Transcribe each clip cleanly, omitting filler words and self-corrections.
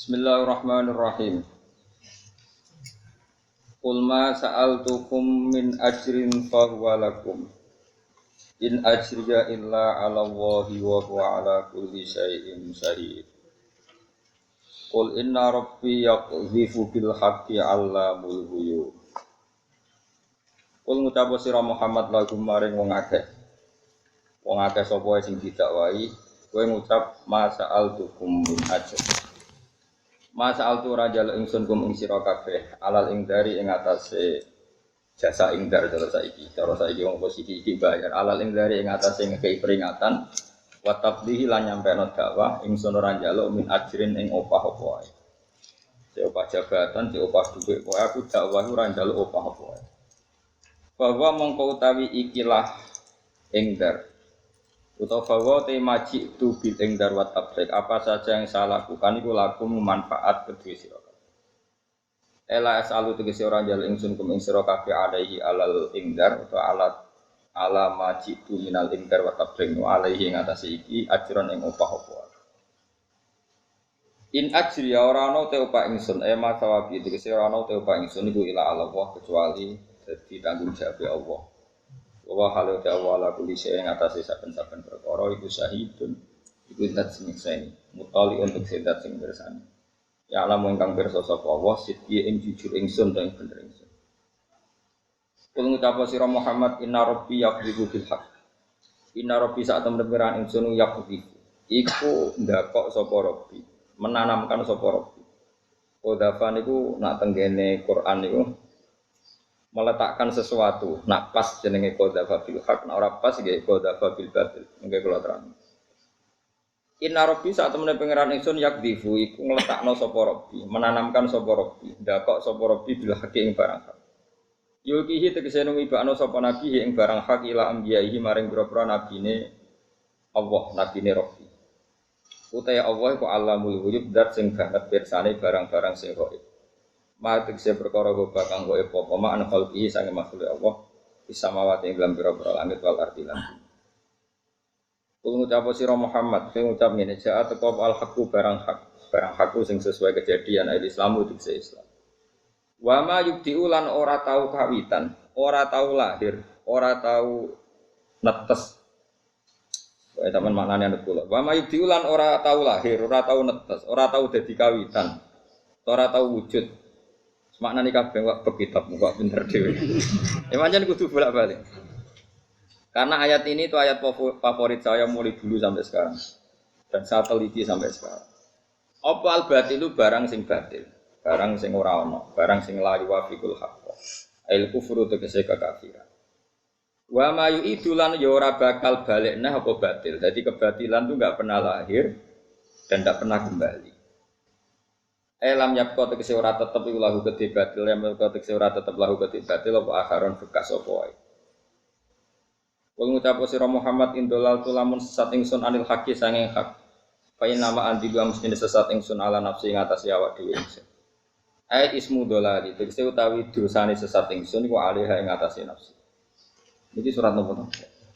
Bismillahirrahmanirrahim. Qul ma sa'altukum min ajrin fahuwa lakum. In ajriya illa 'ala Allahi wa huwa 'ala kulli syai'in syahid. Qul inna rabbi yaqdhifu bil haqqi 'allamul ghuyub. Qul ngucap sira Muhammad lagu maring wong akeh. Wong akeh sapa sing didakwahi, kowe ngucap ma sa'altukum min ajrin. Masa altu rajal ingsun kum ing sira kabeh alal ingdari ing atase jasa ingdar cara saiki wong posisi iki bayar alal ingdari ing atase ngekei peringatan wa tabdihi lan nyampeno dakwah ingsun ora njaluk min ajrin ing opah-opah wae. Opah jabatan, opah dhuwit, kowe aku dakwah ora njaluk opah-opah wae. Bahwa mongko utawi ikilah ingdar utawa te maji tu bil ingdar wa tabrik apa saja yang saya lakukan iku lakum manfaat kedue sira kabeh. Ela asalu tegese ora njal ingsun kum ing sira kabeh alaihi alal ingdar utawa ala maji tu minal ingdar wa tabrik no alaihi ing atase iki ajron ing opah-opah. In ajri ora ana te opah ingsun ma sawabi tegese ora ana te opah ingsun iku ila Allah kecuali dadi tanggung jawab Allah. Wa halu ta'ala kulli syai'in atase saben-saben perkara iku syahidun iku zat sing nyekseni mutali untuk zat sing mirsani ya alam ingkang pirsa sapa Allah sidhi ing jujur ingsun ing bener ingsun. Kul ngucap sira Muhammad inna rabbi yaqdifu bil haqq inna rabbi sak temen pengiran ingsun yaqdifu iku ndakok sapa rabbi menanamkan sapa rabbi kodafan iku nak tenggene Quran niku meletakkan sesuatu, nak pas jenenge qadzafa bil haq, nak ora pas nggih qadzafa bil batil. Nggih kula terang. Inna rabbi sak temene pangeran ingsun yakdifu iku ngletakno sapa rabbi, menanamkan sapa rabbi, ndakok sapa rabbi bil haqi ing barang hak. Yulkihi tegese numibakno sapa nabi ing barang hak ila ambiyaihi maring pira-pira nabine Allah, nabine rabbi. Utaya Allah iku alamul ghuyub dat sing banget pirsane barang-barang sing gaib. Matik se perkara goba kang goe apa mak ana khalqihi sange makhluk Allah bisa mawati ing dalam pira-pira langit wal ardi lan. Kul ngucap sira Muhammad, sing ngucap ngene, ja'a teko al haqqu barang hakku sing sesuai kejadian Islamu dikse Islam. Wa ma yubdi'u lan ora tau kawitan, ora tau lahir, ora tau netes. Wae sampean maknane nek kula. Wa ma yubdi'u lan ora tau lahir, ora tau netes, ora tau dadi kawitan, ora tau wujud. Makna nih kabeh kok kitab kok pinter dhewe. Ya pancen kudu bolak-balik. Karena ayat ini itu ayat favorit saya mulai dulu sampai sekarang. Dan saya teliti sampai sekarang. Apa al-batilu barang sing batil, barang sing ora ana, barang sing la yuwafiqul haqq. Ail kufru tegese kekafiran. Wa ma yu'idu lan ya ora bakal balik nah apa batil. Jadi kebatilan itu enggak pernah lahir dan enggak pernah kembali. Lam yapko tegese ora tetep iku lahu kedhe batil lam yapko tegese ora tetep lahu kedhe batil apa akharon bekas apa wae. Wong ngucap sira Muhammad indolal tulamun sesat ingsun anil haqi sanging hak. Fa inna ma andilu mesti sesat ingsun ala nafsi ing atas awak dhewe ingsun. Ayat ismu dolali tegese utawi dosane sesat ingsun iku alih ing atas nafsi. Iki surat nomor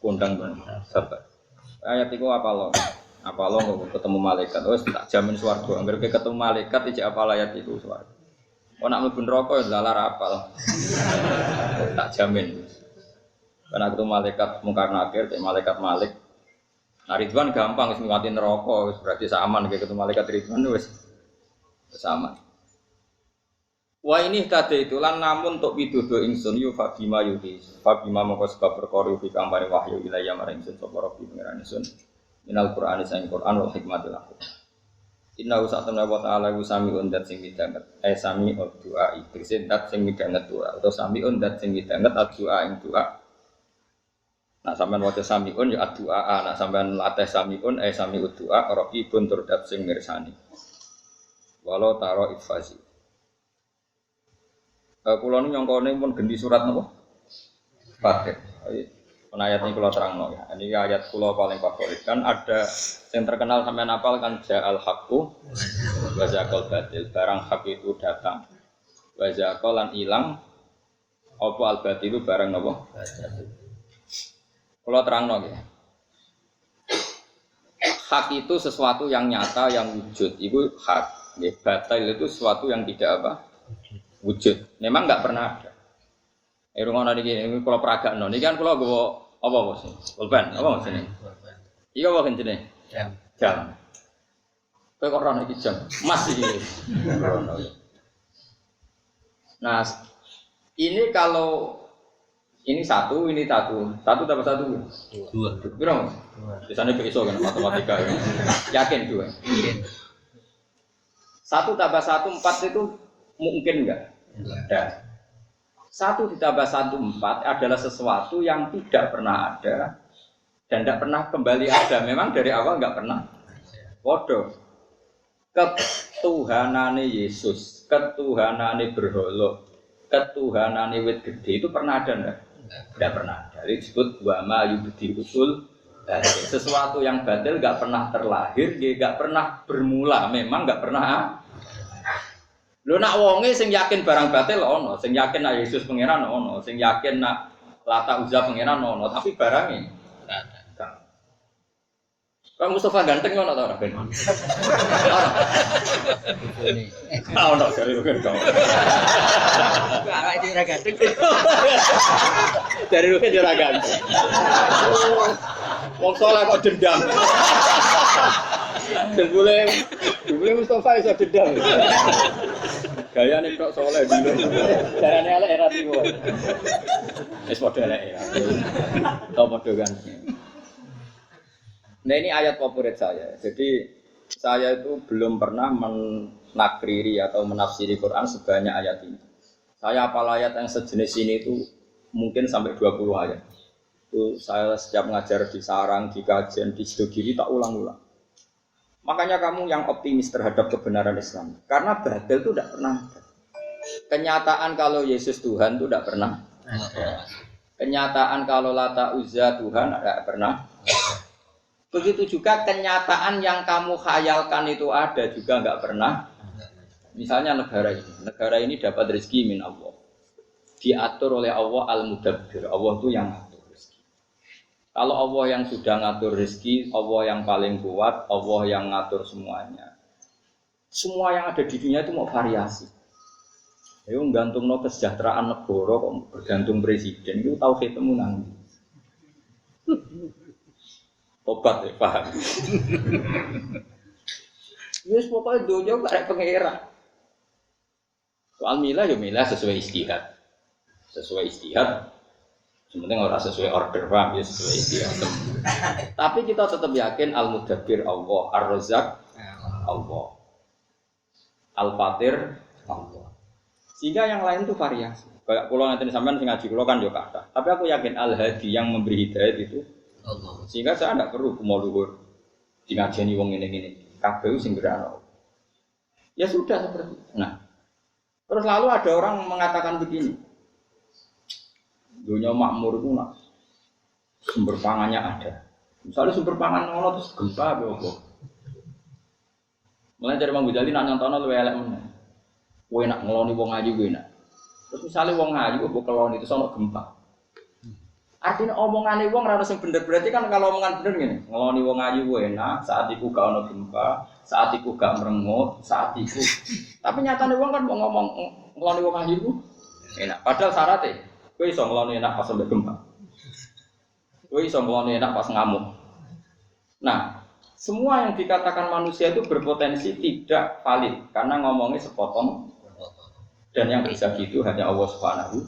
kondang sabar. Ayat iku apa lo? Apa lo nggak ketemu malaikat? Oh, tak jamin swarga. Angger ketemu malaikat iki apa ayat itu swarga. Oh nak mlebu neraka ya lalar apal. Tak jamin. Karena ketemu malaikat mungkar nakir, kayak malaikat Malik. Nah Ridwan gampang wis ngliwati neraka, wis berarti aman kayak ketemu malaikat Ridwan wis aman. Wah ini tadi itu lan namun untuk pidodo ingsun yu fabima yuhi. Fabima mongko sebab perkara yuhi kang paring wahyu ilaya marang ingsun sapa Rabbi pangeran ingsun. Minal Qur'an sang Qur'an wal hikmatil aku. Inna usatana wa ta'ala sami'un dat sing midanget. Sami'ud du'a tegese dat sing midanget doa atau sami'un dat sing midanget doa ing doa. Nah sampean waca sami'un ya doa, nah sampean latih sami'un sami'ud du'a raqibun tur dat sing mirsani. Walau taro ifasi. Kula nu nyongkone pun gendi surat napa? Fatih. Ayat ini kalau terang ya. Ini ayat kula paling favorit kan ada yang terkenal sampai napal kan ja'al haqqu wa zaqal batil barang hak itu datang wa zaqal lan ilang apa al batil itu barang napa kula terang ya. Hak itu sesuatu yang nyata yang wujud itu hak Nggih, batil itu sesuatu yang tidak apa? Wujud. Memang enggak pernah ada. Rungono niki kula peragakno. Niki kan kula nggawa apa bos? Pulpen. Apa bos ini? Iya apa jenenge? Jam. Kowe kok ora iki jam. Mas iki. Nah, ini kalau ini satu tambah satu. Dua. Berapa? Biasanya besok kan matematika ya. Yakin dua. Yakin. 1 tambah 1 4 itu mungkin enggak? Ada. 1 ditambah 1 4 adalah sesuatu yang tidak pernah ada dan tidak pernah kembali ada. Memang dari awal enggak pernah. Bodoh. Ketuhanane Yesus, ketuhanane berhala, ketuhanane wit gede itu pernah ada enggak? Tidak pernah. Jadi disebut wa ma yubdi usul. Sesuatu yang batil enggak pernah terlahir, dia enggak pernah bermula, memang enggak pernah. Lho nak wonge sing yakin barang batil ono, sing yakin nak Yesus pangeran ono, sing yakin nak Lata Uzza pangeran ono, tapi barangnya enggak ada. Kang Mustafa ganteng ono ta ora ben? Ono. Ono jare ben kok. Awake dhewe ora ganteng. Dari luwih ora ganteng. Wong saleh kok dendam. Dulu Mustafa iso dendam. Gayane kok saleh dulu. Carane elek era tiwo. Wis padha elek ya. Tau padha ganteng. Nah ini ayat favorit saya. Jadi saya itu belum pernah menakriri atau menafsiri Quran sebanyak ayat ini. Saya hafal ayat yang sejenis ini itu mungkin sampai 20 ayat. Itu saya setiap ngajar di sarang, di kajian, di Sidogiri tak ulang-ulang. Makanya kamu yang optimis terhadap kebenaran Islam. Karena batil itu tidak pernah ada. Kenyataan kalau Yesus Tuhan itu tidak pernah ada. Kenyataan kalau Lata Uzza Tuhan tidak pernah. Begitu juga kenyataan yang kamu khayalkan itu ada juga enggak pernah. Misalnya negara ini dapat rezeki min Allah. Diatur oleh Allah Al-Mudabbir. Allah itu yang ngatur rezeki. Kalau Allah yang sudah ngatur rezeki, Allah yang paling kuat, Allah yang ngatur semuanya. Semua yang ada di dunia itu mau variasi. Ayo gantung no kesejahteraan negara kok bergantung presiden itu tauhidmu nang. Obat ya, paham. Yes, pokoknya dojo gak ada pengeran. Soal milah ya milah sesuai istihad. Sesuai istihad. Sebenarnya orang sesuai order, paham ya sesuai istihad. Tapi kita tetap yakin Al-Mudabbir Allah, Ar-Razzaq Allah, Al-Fatir Allah. Sehingga yang lain itu variasi. Kayak kalau nanti sampean sing ngaji kula kan yo kathah. Tapi aku yakin Al-Hadi yang memberi hidayah itu Allah. Sehingga saya tidak perlu kumo luhur di ngajeni wong ngene-ngene. Kabeh sing berano. Ya sudah seperti itu. Nah, terus lalu ada orang mengatakan begini. Dunia makmur itu nak sumber pangannya ada. Misalnya sumber pangan ngono terus gempa apa? Mulai dari Mang Ghazali nak nyontono luwe elek meneh. Kowe nak ngeloni wong ayu kowe nak. Terus misalnya wong ayu kok keloni itu sono gempa. Artinya omongan wong ora sing bener, berarti kan kalau omongan bener ngene, ngeloni wong ayu enak, saat iku gak ono gempa, saat iku gak merengut, saat iku. Tapi nyatane wong kan mau ngomong ngeloni wong ayu enak. Padahal syaratnya kowe iso ngeloni enak pas sampai gempa. Kowe iso ngeloni enak pas ngamuk. Nah, semua yang dikatakan manusia itu berpotensi tidak valid karena ngomongnya sepotong dan yang bisa gitu hanya Allah Subhanahu.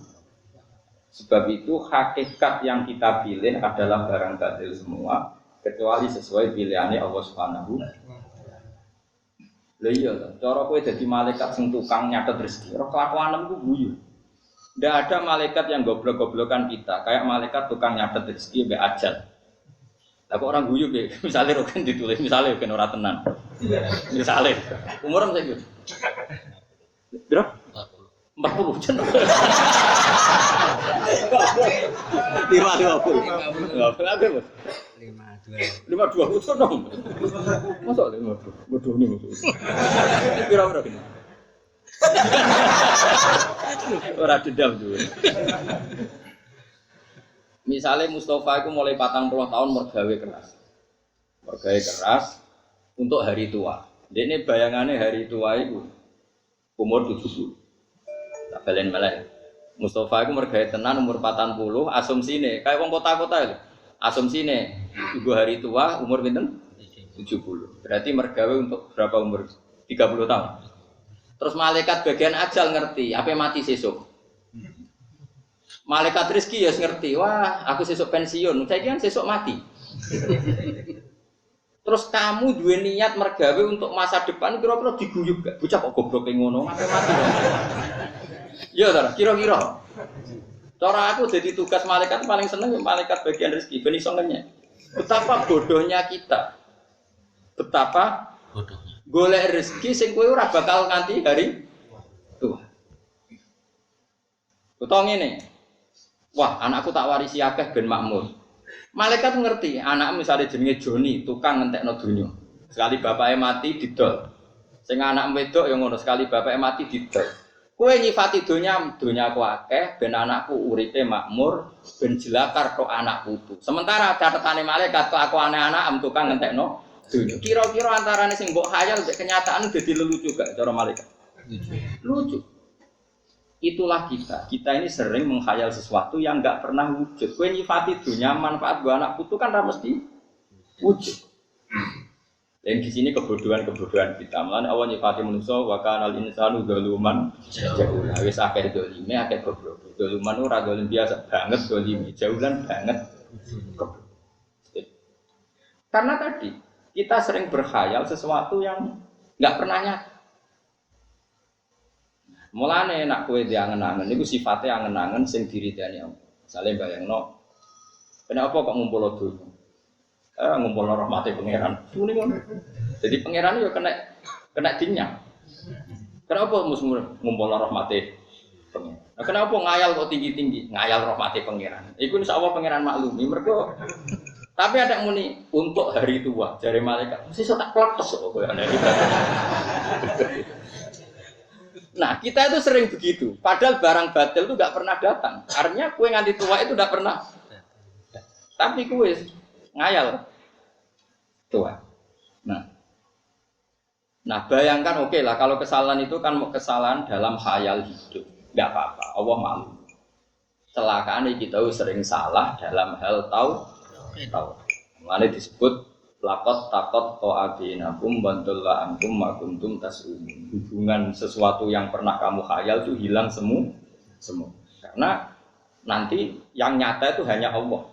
Sebab itu hakikat yang kita pilih adalah barang batil semua kecuali sesuai pilihannya Allah Subhanahu. Lha iya to, cara kowe dadi malaikat sing tukang nyatet rezeki, ora kelakuanem ku guyu. Ndak ada malaikat yang goblok-goblokan kita, kayak malaikat tukang nyatet rezeki mbek ajal. Lah kok orang guyu piye? Misale roken ditulis, misale roken ora tenan. Misale umur saiki. Bro? 40 jen. 5 52 utuh dong. Masa 52? Bodoh nih maksud. Kira-kira gini. Ora dendam dulu. Misalnya Mustafa itu mulai 40 tahun mergawe keras. Mergawe keras untuk hari tua. Dene bayangane hari tua iku umur 70. Tak balen malah. Mustafa iku mergawe tenan umur 40, asumsine kayak wong kota-kota lho. Asumsine ibu hari tua umur pinten? 70. Berarti mergawe untuk berapa umur? 30 tahun. Terus malaikat bagian ajal ngerti, apa mati sesuk. Malaikat rezeki ya ngerti, wah aku sesuk pensiun, saya kan sesuk mati. Terus kamu dua niat mergawe untuk masa depan, kira-kira diguyub gak? Bocah kok goblok ngono, apa mati? Ya ta, kira-kira. Cara aku jadi tugas malaikat paling seneng malaikat bagian rezeki, ben iso ngenyek. Betapa bodohnya kita. Betapa bodohnya. Golek rezeki sing kowe ora bakal nganti hari tua. Utawa ngene. Wah, anakku tak warisi akeh ben makmur. Malaikat ngerti, anak misalnya jenenge Joni, tukang ngentekno donya. Sekali bapaknya mati didol. Sing anak wedok ya ngono, sekali bapaknya mati didol. Kowe nyifati donya aku akeh ben anakku uripe makmur, ben jelakar tok anak putu. Sementara catetane malaikat kelakuane anak tukang ngentekno donya. Kira-kira antarane sing mbok khayal mbek kenyataan dadi lelucu gak cara malaikat? Lucu. Itulah kita. Kita ini sering menghayal sesuatu yang enggak pernah wujud. Kowe nyifati dunia manfaat buat anak putu kan ora mesti wujud. Dan di sini kebodohan kita. Mulane Allah nyifati manusia wa kanal insanu zaluman jahula. Wis akeh dolime, akeh goblok. Zaluman ora dolim biasa banget dolime, jahulan banget. Karena tadi kita sering berkhayal sesuatu yang enggak pernah nyata. Mulane nak kowe diangen-angen niku sifate angen-angen sing diridani Allah. Misale bayangno kenapa kok ngumpul donya? Ngumpul rahmate pangeran. Muni ngono. Jadi pangeran yo kena dinyang. Kenapa musmur ngumpul rahmate pangeran? Nah, kenapa ngayal kok tinggi-tinggi? Ngayal rahmate pangeran. Iku insyaallah pangeran maklumi. Mergo tapi ada muni untuk hari tua jare malaikat. Mesti tak kletes kok kowe ana iki. Nah, kita itu sering begitu. Padahal barang batil itu nggak pernah datang. Artinya kue nganti tua itu nggak pernah. Tapi kue ngayal tua. Nah, bayangkan oke lah kalau kesalahan itu kan kesalahan dalam khayal hidup, nggak apa-apa. Allah malu. Celakaan kita sering salah dalam hal tahu. Mulai disebut lakot takot to'abinakum bantulah antum makuntum tas'umun. Hubungan sesuatu yang pernah kamu khayal itu hilang semua. Karena nanti yang nyata itu hanya Allah.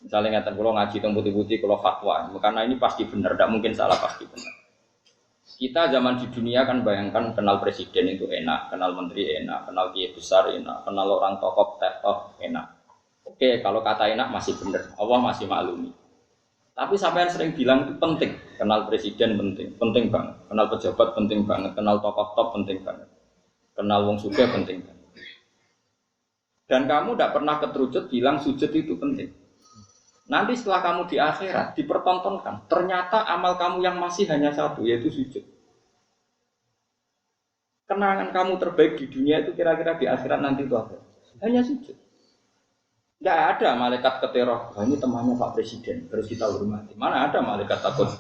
Misalnya ngatakan kalau ngaji tentang putih-putih kalau fatwa, karena ini pasti benar, tidak mungkin salah, pasti benar. Kita zaman di dunia kan bayangkan kenal presiden itu enak, kenal menteri enak, kenal kiai besar enak, kenal orang tokoh enak. Oke, kalau kata enak masih benar, Allah masih maklumi. Tapi sampean sering bilang itu penting, kenal presiden penting banget, kenal pejabat penting banget, kenal tokoh top penting banget, kenal wong sugih penting banget. Dan kamu tidak pernah keterucut bilang sujud itu penting. Nanti setelah kamu di akhirat dipertontonkan, ternyata amal kamu yang masih hanya satu, yaitu sujud. Kenangan kamu terbaik di dunia itu kira-kira di akhirat nanti itu apa? Hanya sujud. Tidak ada malaikat keteror. Ini temannya Pak Presiden, harus kita hormati. Mana ada malaikat takut?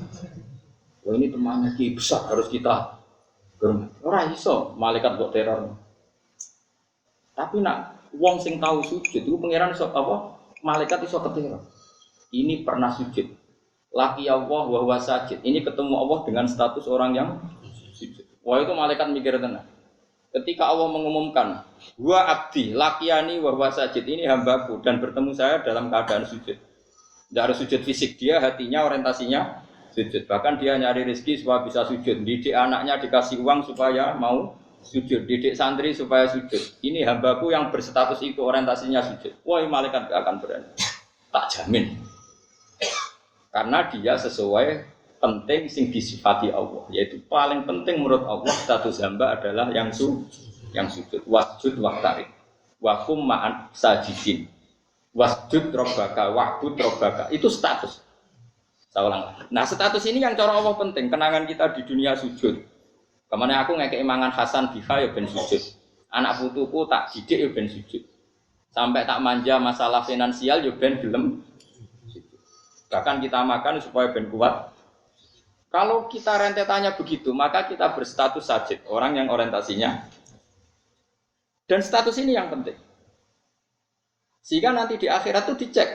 Ini temannya Ki besar, harus kita hormati. Ora iso malaikat kok teror. Tapi nak wong sing tahu sujud itu pangeran iso apa? Malaikat iso keteror. Ini pernah sujud. Laki Allah wa huwa sajid. Ini ketemu Allah dengan status orang yang sujud. Wah itu malaikat mikir tenang. Ketika Allah mengumumkan, "Wa abdi laqiyani wa huwa sajid," ini hambaku dan bertemu saya dalam keadaan sujud. Tidak harus sujud fisik, dia hatinya orientasinya sujud. Bahkan dia nyari rezeki supaya bisa sujud. Didik anaknya dikasih uang supaya mau sujud. Didik santri supaya sujud. Ini hambaku yang berstatus itu orientasinya sujud. Wah, malaikat gak akan berani. Tak jamin. Karena dia sesuai penting sing disifati Allah, yaitu paling penting menurut Allah status hamba adalah yang sujud, wasjud waqtarib, wa kum ma'an sajidin, wasjud robbaka, wa'bud robbaka, itu status. Saya ulang. Nah status ini yang cara Allah penting, kenangan kita di dunia sujud. Kemana aku ngekei mangan Hasan Biha ya ben sujud, anak putuku tak didik ya ben sujud, sampai tak manja masalah finansial ya ben gelem. Bahkan kita makan supaya ben kuat. Kalau kita rentetannya begitu, maka kita berstatus sajid, orang yang orientasinya. Dan status ini yang penting. Sehingga nanti di akhirat itu dicek.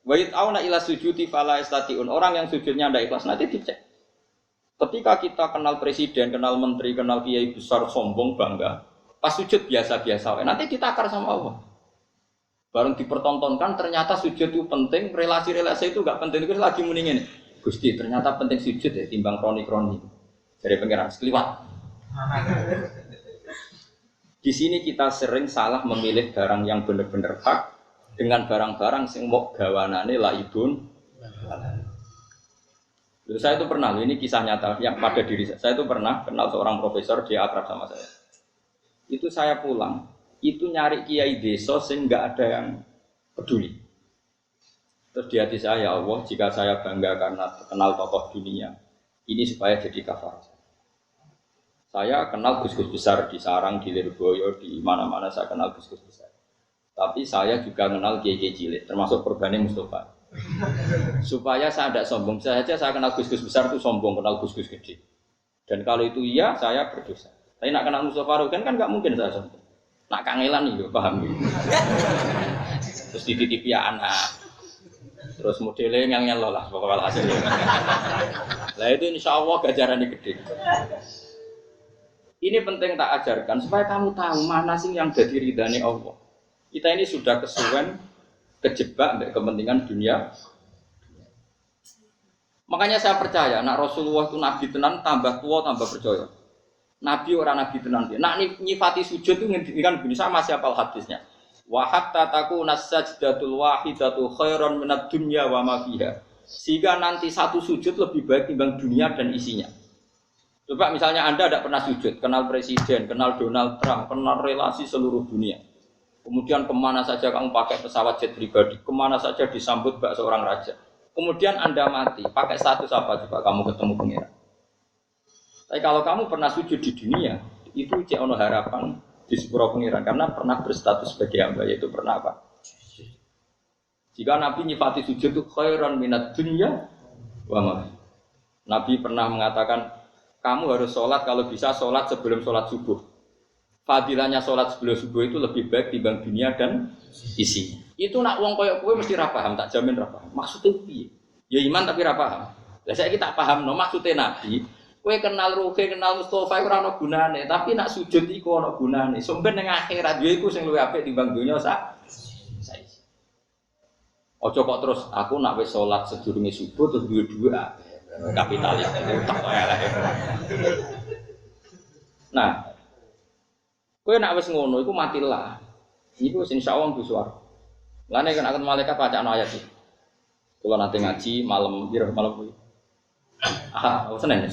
Wa yat'auna ila sujudi fala yastati'un. Orang yang sujudnya tidak ikhlas nanti dicek. Ketika kita kenal presiden, kenal menteri, kenal kiai besar, sombong, bangga, pas sujud biasa-biasa, nanti ditakar sama Allah. Baru dipertontonkan, ternyata sujud itu penting, relasi-relasi itu enggak penting. Itu lagi mendingin. Gusti, ternyata penting sujud ya, timbang kroni-kroni. Dari pengiran, sekeliwat. Di sini kita sering salah memilih barang yang benar-benar hak dengan barang-barang yang mau gawanane laibun. Saya itu pernah, ini kisah nyata yang pada diri saya. Saya itu pernah kenal seorang profesor, dia akrab sama saya. Itu saya pulang, itu nyari kiai desa sehingga nggak ada yang peduli. Terus di hati saya, ya Allah, jika saya bangga karena kenal tokoh dunia, ini supaya jadi kafar. Saya kenal gus-gus besar di Sarang, di Lirboyo, di mana-mana saya kenal gus-gus besar. Tapi saya juga kenal kiai-kiai cilik, termasuk Perbani Mustafa. Supaya saya tidak sombong, saya kenal gus-gus besar itu sombong, kenal gus-gus gede. Dan kalau itu iya, saya berdosa. Tapi nak kenal Mustafa Rukan kan nggak mungkin saya sombong. Nak kangelan nih, paham gitu. Terus dititipi anak. Terus modelnya yang lolah pokoknya hasilnya. Lah itu insya Allah gajarannya gede. Ini penting tak ajarkan supaya kamu tahu mana sih yang jadi ridhani Allah. Kita ini sudah kesuwen kejebak untuk kepentingan dunia. Makanya saya percaya, nak Rasulullah itu nabi tenan tambah tua tambah percaya. Nabi orang nabi tenan dia. Nak nyifati sujud itu ngendikan begini sama siapa hadisnya. Wa hatta takuna sajdatul wahidatu khairan minad dunya wa ma fiha. Sehingga nanti satu sujud lebih baik timbang dunia dan isinya. Coba misalnya Anda tidak pernah sujud, kenal presiden, kenal Donald Trump, kenal relasi seluruh dunia. Kemudian kemana saja kamu pakai pesawat jet pribadi, kemana saja disambut bak seorang raja. Kemudian Anda mati, pakai status apa coba kamu ketemu pengira. Tapi kalau kamu pernah sujud di dunia, itu cek ono harapan di sepuro pengiran karena pernah berstatus sebagai hamba, yaitu pernah apa? Jika Nabi nyifati sujud itu khairan minad dunya wa ma. Nabi pernah mengatakan kamu harus sholat kalau bisa sholat sebelum sholat subuh. Fadilahnya sholat sebelum subuh itu lebih baik dibanding dunia dan isinya. Itu nak wong koyok kowe mesti ra paham, tak jamin ra paham. Maksudnya piye? Ya iman tapi ra paham. Lah saiki tak paham no maksudnya Nabi. Kowe kenal Ruhi, kenal Mustafa ora ana gunane, tapi nak sujud iku ana gunane. Sampe ning akhirat yo iku sing luwih apik timbang donya saiki. Ojo kok terus aku nak wis salat sedurunge subuh terus duwe-duwe kapitalis utak kok elek. Nah, kowe nak wis ngono iku matilah. Iku insyaallah ku swarga. Lane kan akan malaikat bacaan ayat iki. Kula nate ngaji malam piro malam kuwi. Senin.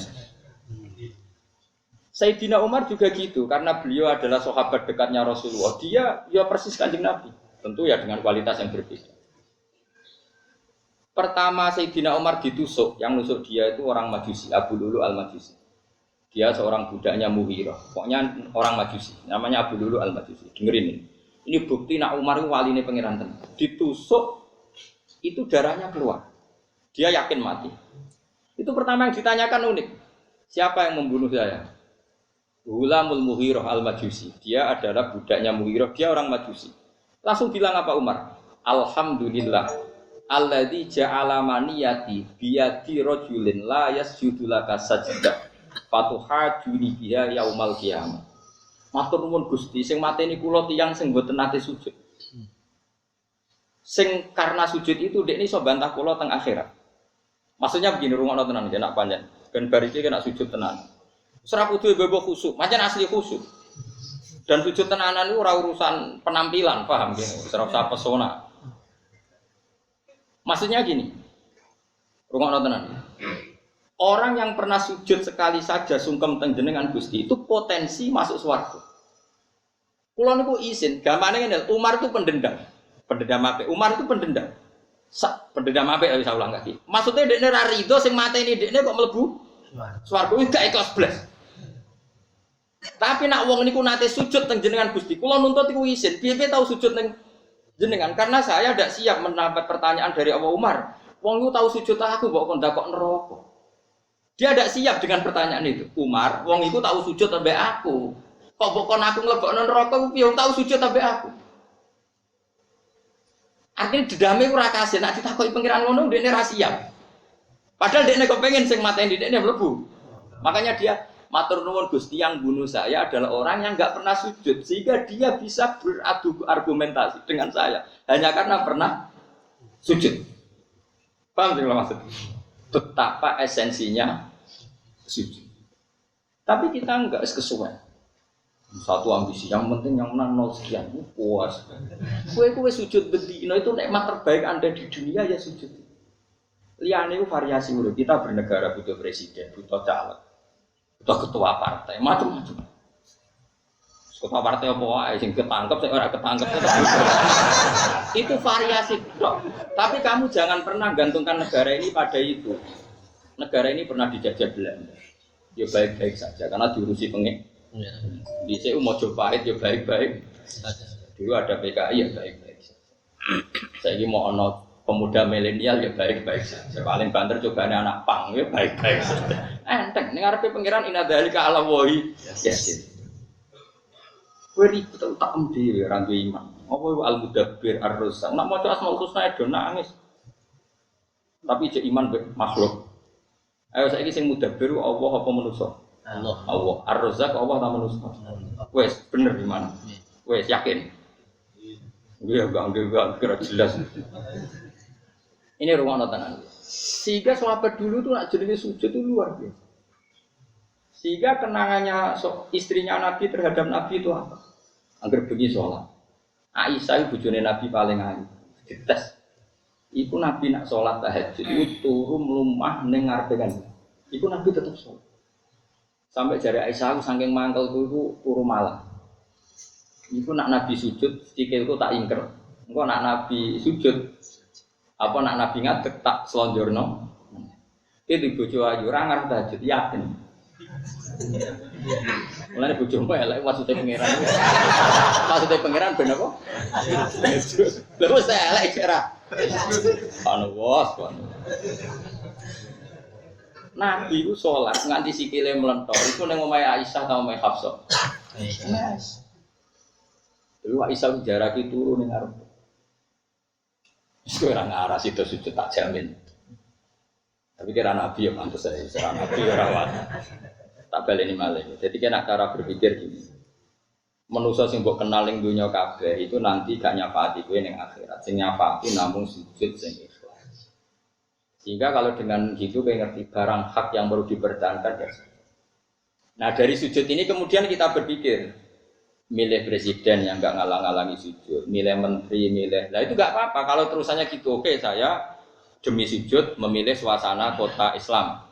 Sayyidina Umar juga gitu, karena beliau adalah sahabat dekatnya Rasulullah. Dia ya persis Kanjeng Nabi, tentu ya dengan kualitas yang berbeda. Pertama Sayyidina Umar ditusuk, yang nusuk dia itu orang Majusi, Abu Lulu al-Majusi. Dia seorang budaknya Mughirah, pokoknya orang Majusi, namanya Abu Lulu al-Majusi. Dengerin ini. Ini bukti nak Umar itu waline pangeran tenan. Ditusuk itu darahnya keluar. Dia yakin mati. Itu pertama yang ditanyakan unik. Siapa yang membunuh saya? Gulamul Mughirah al-Majusi. Dia adalah budaknya Mughirah, dia orang Majusi. Langsung bilang apa Umar? Alhamdulillah alladzi ja'ala maniyati biyadi rajulin la yasjudu laka sajdah fatuhajuni biha yaumal qiyamah. Matur nuwun Gusti, sing mateni kula tiyang sing mboten nate sujud. Sing karena sujud itu dekne iso bantah kula teng akhirat. Maksudnya begini, rungokno tenan nggih nak panjen. Ben bar iki kena sujud tenan. Serap kudu bebo khusuk, macam asli khusuk. Dan sujud tenanan itu ora urusan penampilan, paham gini? Serap sa pesona. Maksudnya gini, rungokno tenan. Orang yang pernah sujud sekali saja sungkem teng jenengan Gusti itu potensi masuk swarga. Kula niku izin, gamane ngene, Umar itu pendendam. Pendendam apik. Umar itu pendendam. Pendendam apik bisa ulang lagi. Maksudnya dekne ra rido sing mateni dekne kok mlebu swarga iki gak ikhlas blas. Tapi nak wong niku nate sujud teng jenengan Gusti, kula nuntut iku izin. Piye-piye tau sujud teng jenengan karena saya tidak siap mendapat pertanyaan dari Abu Umar. Wong iku tau sujud aku kok ndakok neraka. Dia tidak siap dengan pertanyaan itu. Umar, wong iku tahu sujud sampai aku. Kok pokon aku nglebokno neraka ku piye tahu sujud sampai aku. Artinya dedame ora kasil, nek ditakoki pengiran ngono ndekne ra siap. Padahal dekne kepengin sing mateni dekne mlebu. Makanya dia matur nuwun Gusti yang bunuh saya adalah orang yang enggak pernah sujud sehingga dia bisa beradu argumentasi dengan saya hanya karena pernah sujud. Paham tidak maksud? Betapa esensinya sujud. Tapi kita enggak kesuwen. Satu ambisi, yang penting yang menang 0 sekian, puas. Kue sujud bedino itu nikmat terbaik Anda di dunia ya sujud. Liane itu variasi udah. Kita bernegara butuh presiden, butuh caleg, butuh ketua partai, macam-macam. Ketua partai apa wae sing ketangkep, sing ora ketangkep itu variasi. Tapi kamu jangan pernah gantungkan negara ini pada itu. Negara ini pernah dijajah Belanda. Ya baik-baik saja karena diurusi pengen. Di CU Mojopahit ya baik-baik. Dulu ada PKI ya baik-baik. Saya ini mau ono pemuda milenial ya baik-baik saja. Paling banter cobanya anak pang ya baik-baik saja. Enteng, ini ngarepe pengiran inadhalika ala wahi. Yes. Kowe ribet tak emdi ora duwe iman. Apa al-mudabbir ar-razzaq. Nek maca asmaul husna do nangis. Tapi cek iman makhluk. Ayo saiki sing mudabbir Allah apa manusa? Allah. Ar-Razzaq Allah ta manusa. Wes bener di mana? Wes yakin. Iya enggak kira jelas. Ini ruang tenan. Sehingga sahabat dulu tuh nak jenenge sujud itu luar biasa. Sehingga kenangannya istrinya Nabi terhadap Nabi itu apa? Angger bengi sholat. Aisyah bojone Nabi paling ayu. Dites. Iku Nabi nak sholat tahajud itu turu mlumah ning ngarepe kan. Iku Nabi tetap sholat. Sampai jari Aisyah saking mangkelku itu turu malam. Iku nak Nabi sujud, sikilku tak ingker. Engko nak Nabi sujud, apa nak Nabi ngadeg tak selonjorno. Itu bojo ayu ora ngarep tahajud yakin. Mulane bojomu elek maksudnya pangeran. Maksudnya pangeran ben apa? Lha wis elek kira. Ana wos kon. Nabi itu sholat nganti sikile melentor itu neng omahe Aisyah ta omahe Hafsah. Yes. Dulu Aisyah jarake turu ning arep. Wis ora ngarah situ sujud tak jamin. Tapi kira Nabi ya pantes saya, kira Nabi ora wae. Tak baleni malih. Jadi kena cara berpikir gini. Manusa sing mbok kenal ning donya kabeh itu nanti gak nyafati kowe ning akhirat. Sing nyafati namung sujud sing sehingga kalau dengan gitu kayak ngerti barang hak yang perlu dipertahankan ya. Nah dari sujud ini kemudian kita berpikir milih presiden yang nggak ngalang-alangi sujud, milih menteri, milih. Nah itu nggak apa-apa kalau terusannya gitu. Oke saya demi sujud memilih suasana kota Islam,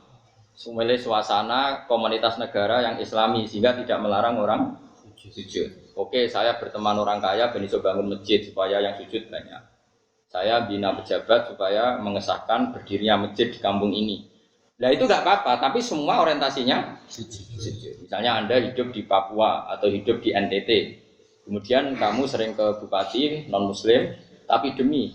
memilih suasana komunitas negara yang Islami sehingga tidak melarang orang sujud. Oke saya berteman orang kaya ben iso bangun masjid supaya yang sujud banyak. Saya bina pejabat supaya mengesahkan berdirinya masjid di kampung ini. Nah itu nggak apa-apa, tapi semua orientasinya sujud. Misalnya Anda hidup di Papua atau hidup di NTT, kemudian kamu sering ke bupati non Muslim, tapi demi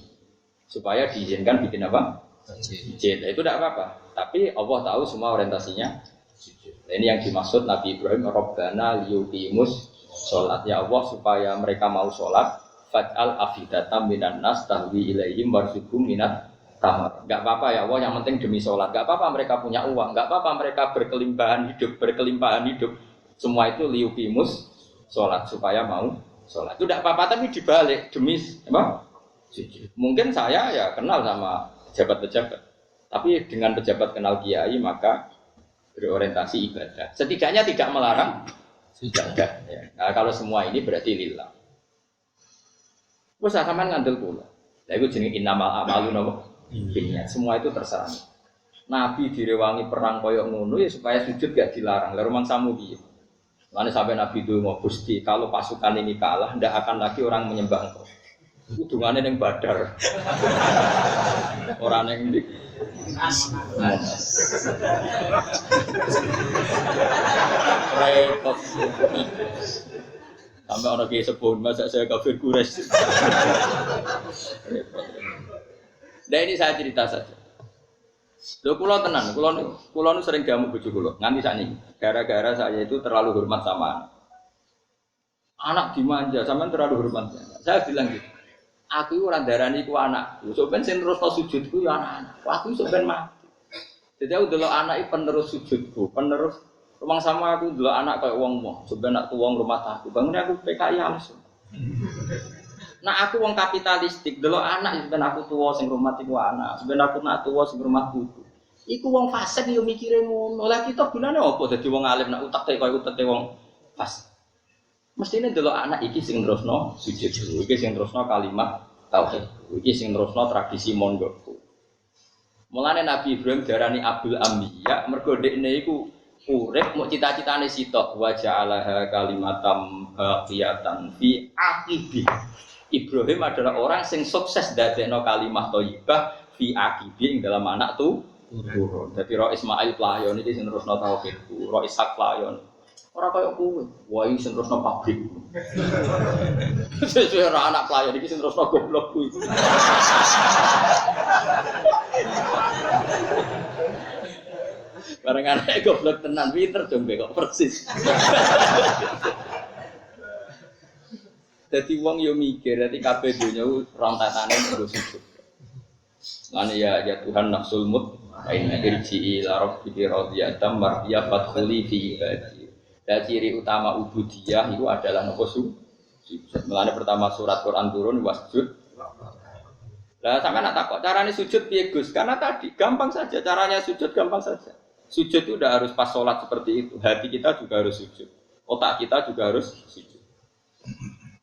supaya diizinkan bikin apa? Masjid. Nah, itu tidak apa-apa. Tapi Allah tahu semua orientasinya sujud. Nah, ini yang dimaksud Nabi Ibrahim, Rabbana liyuqimus sholat. Ya Allah supaya mereka mau sholat. Faj'al afidatam minan nas tahwi ilaihim warzuqhum minat tamar. Enggak apa-apa ya Allah, yang penting demi sholat. Enggak apa-apa mereka punya uang, enggak apa-apa mereka berkelimpahan hidup. Semua itu liyuqimus sholat supaya mau sholat. Itu enggak apa-apa tapi dibalik demi apa? Sujud. Mungkin saya ya kenal sama pejabat-pejabat. Tapi dengan pejabat kenal kiai maka berorientasi ibadah. Setidaknya tidak melarang ibadah ya. Nah, kalau semua ini berarti lillah. Wes sampean ngandel kula. Lha iku jenenge innamal a'malu napa? Binniyat. Semua itu terserah. Nabi direwangi perang koyo ngono ya supaya sujud gak dilarang. Lah rumangsamu piye? Mane sampai Nabi donga Gusti, kalau pasukan ini kalah ndak akan lagi orang menyembah Engkau. Iku dungane ning Badar. Ora ning ndi. Repot. Sampai orang kiai sepuh, masa saya kafir Quraisy. Nah ini saya cerita saja. Lho kula tenan, kula nu sering diamuk bojo kula. Nganti sakniki. Gara-gara saya itu terlalu hormat sama anak. Anak dimanja, sampean terlalu hormat. Saya bilang gitu. Aku ora ndarani ku anak. Sok ben sing terusno sujudku ya anak-anak. Aku sok ben mati. Jadi aku delok anak iki penerus sujudku, penerus rumang sama aku delok anak kayak wong-wong. Sok ben nak tuwong rumah aku. Bangun aku PKI langsung. Nah aku wong kapitalistik, delok anak ben aku tuwa sing rumah iku anak. Ben aku nak tuwa sing rumah buku. Iku wong fasik yo mikire ngono. Lah kita gunane apa dadi wong alim nak utek koyo uteke wong fasik. Mestine delok anak iki sing terusno sujud, iki sing terusno kalimat tauhid, iki sing terusno tradisi mondokku. Mulane Nabi Ibrahim diarani Abdul Anbiya mergo dekne iku urip muk cita-citane sitok wa ja'alaha kalimatam baqiyatan fi aqibi. Ibrahim adalah orang sing sukses dadekno kalimat thayyibah fi aqibi ing dalam anak turun. Dadi Ro Ismail playon iki sing terusno tauhidku, Ro Ishak playon. Ora kaya kowe, wae sing terusno pabrik. Sesuai ora anak playon iki sing terusno goblok kuwi. Bareng anak goblok tenan pinter jombe kok persis. Dadi wong yo mikir, dadi kabeh donya rontatane nggo sujud. Lan ya Tuhan nafsul mut aina irji ila rabbika radiyatan mardiyah fadkhuli fi ibadi. Dan ciri utama ubudiyah itu adalah nopo sujud. Mulane pertama surat Quran turun wasjud. Lah sampean nak takok carane sujud piye Gus? Karena tadi gampang saja caranya sujud gampang saja. Sujud itu udah harus pas sholat seperti itu. Hati kita juga harus sujud. Otak kita juga harus sujud.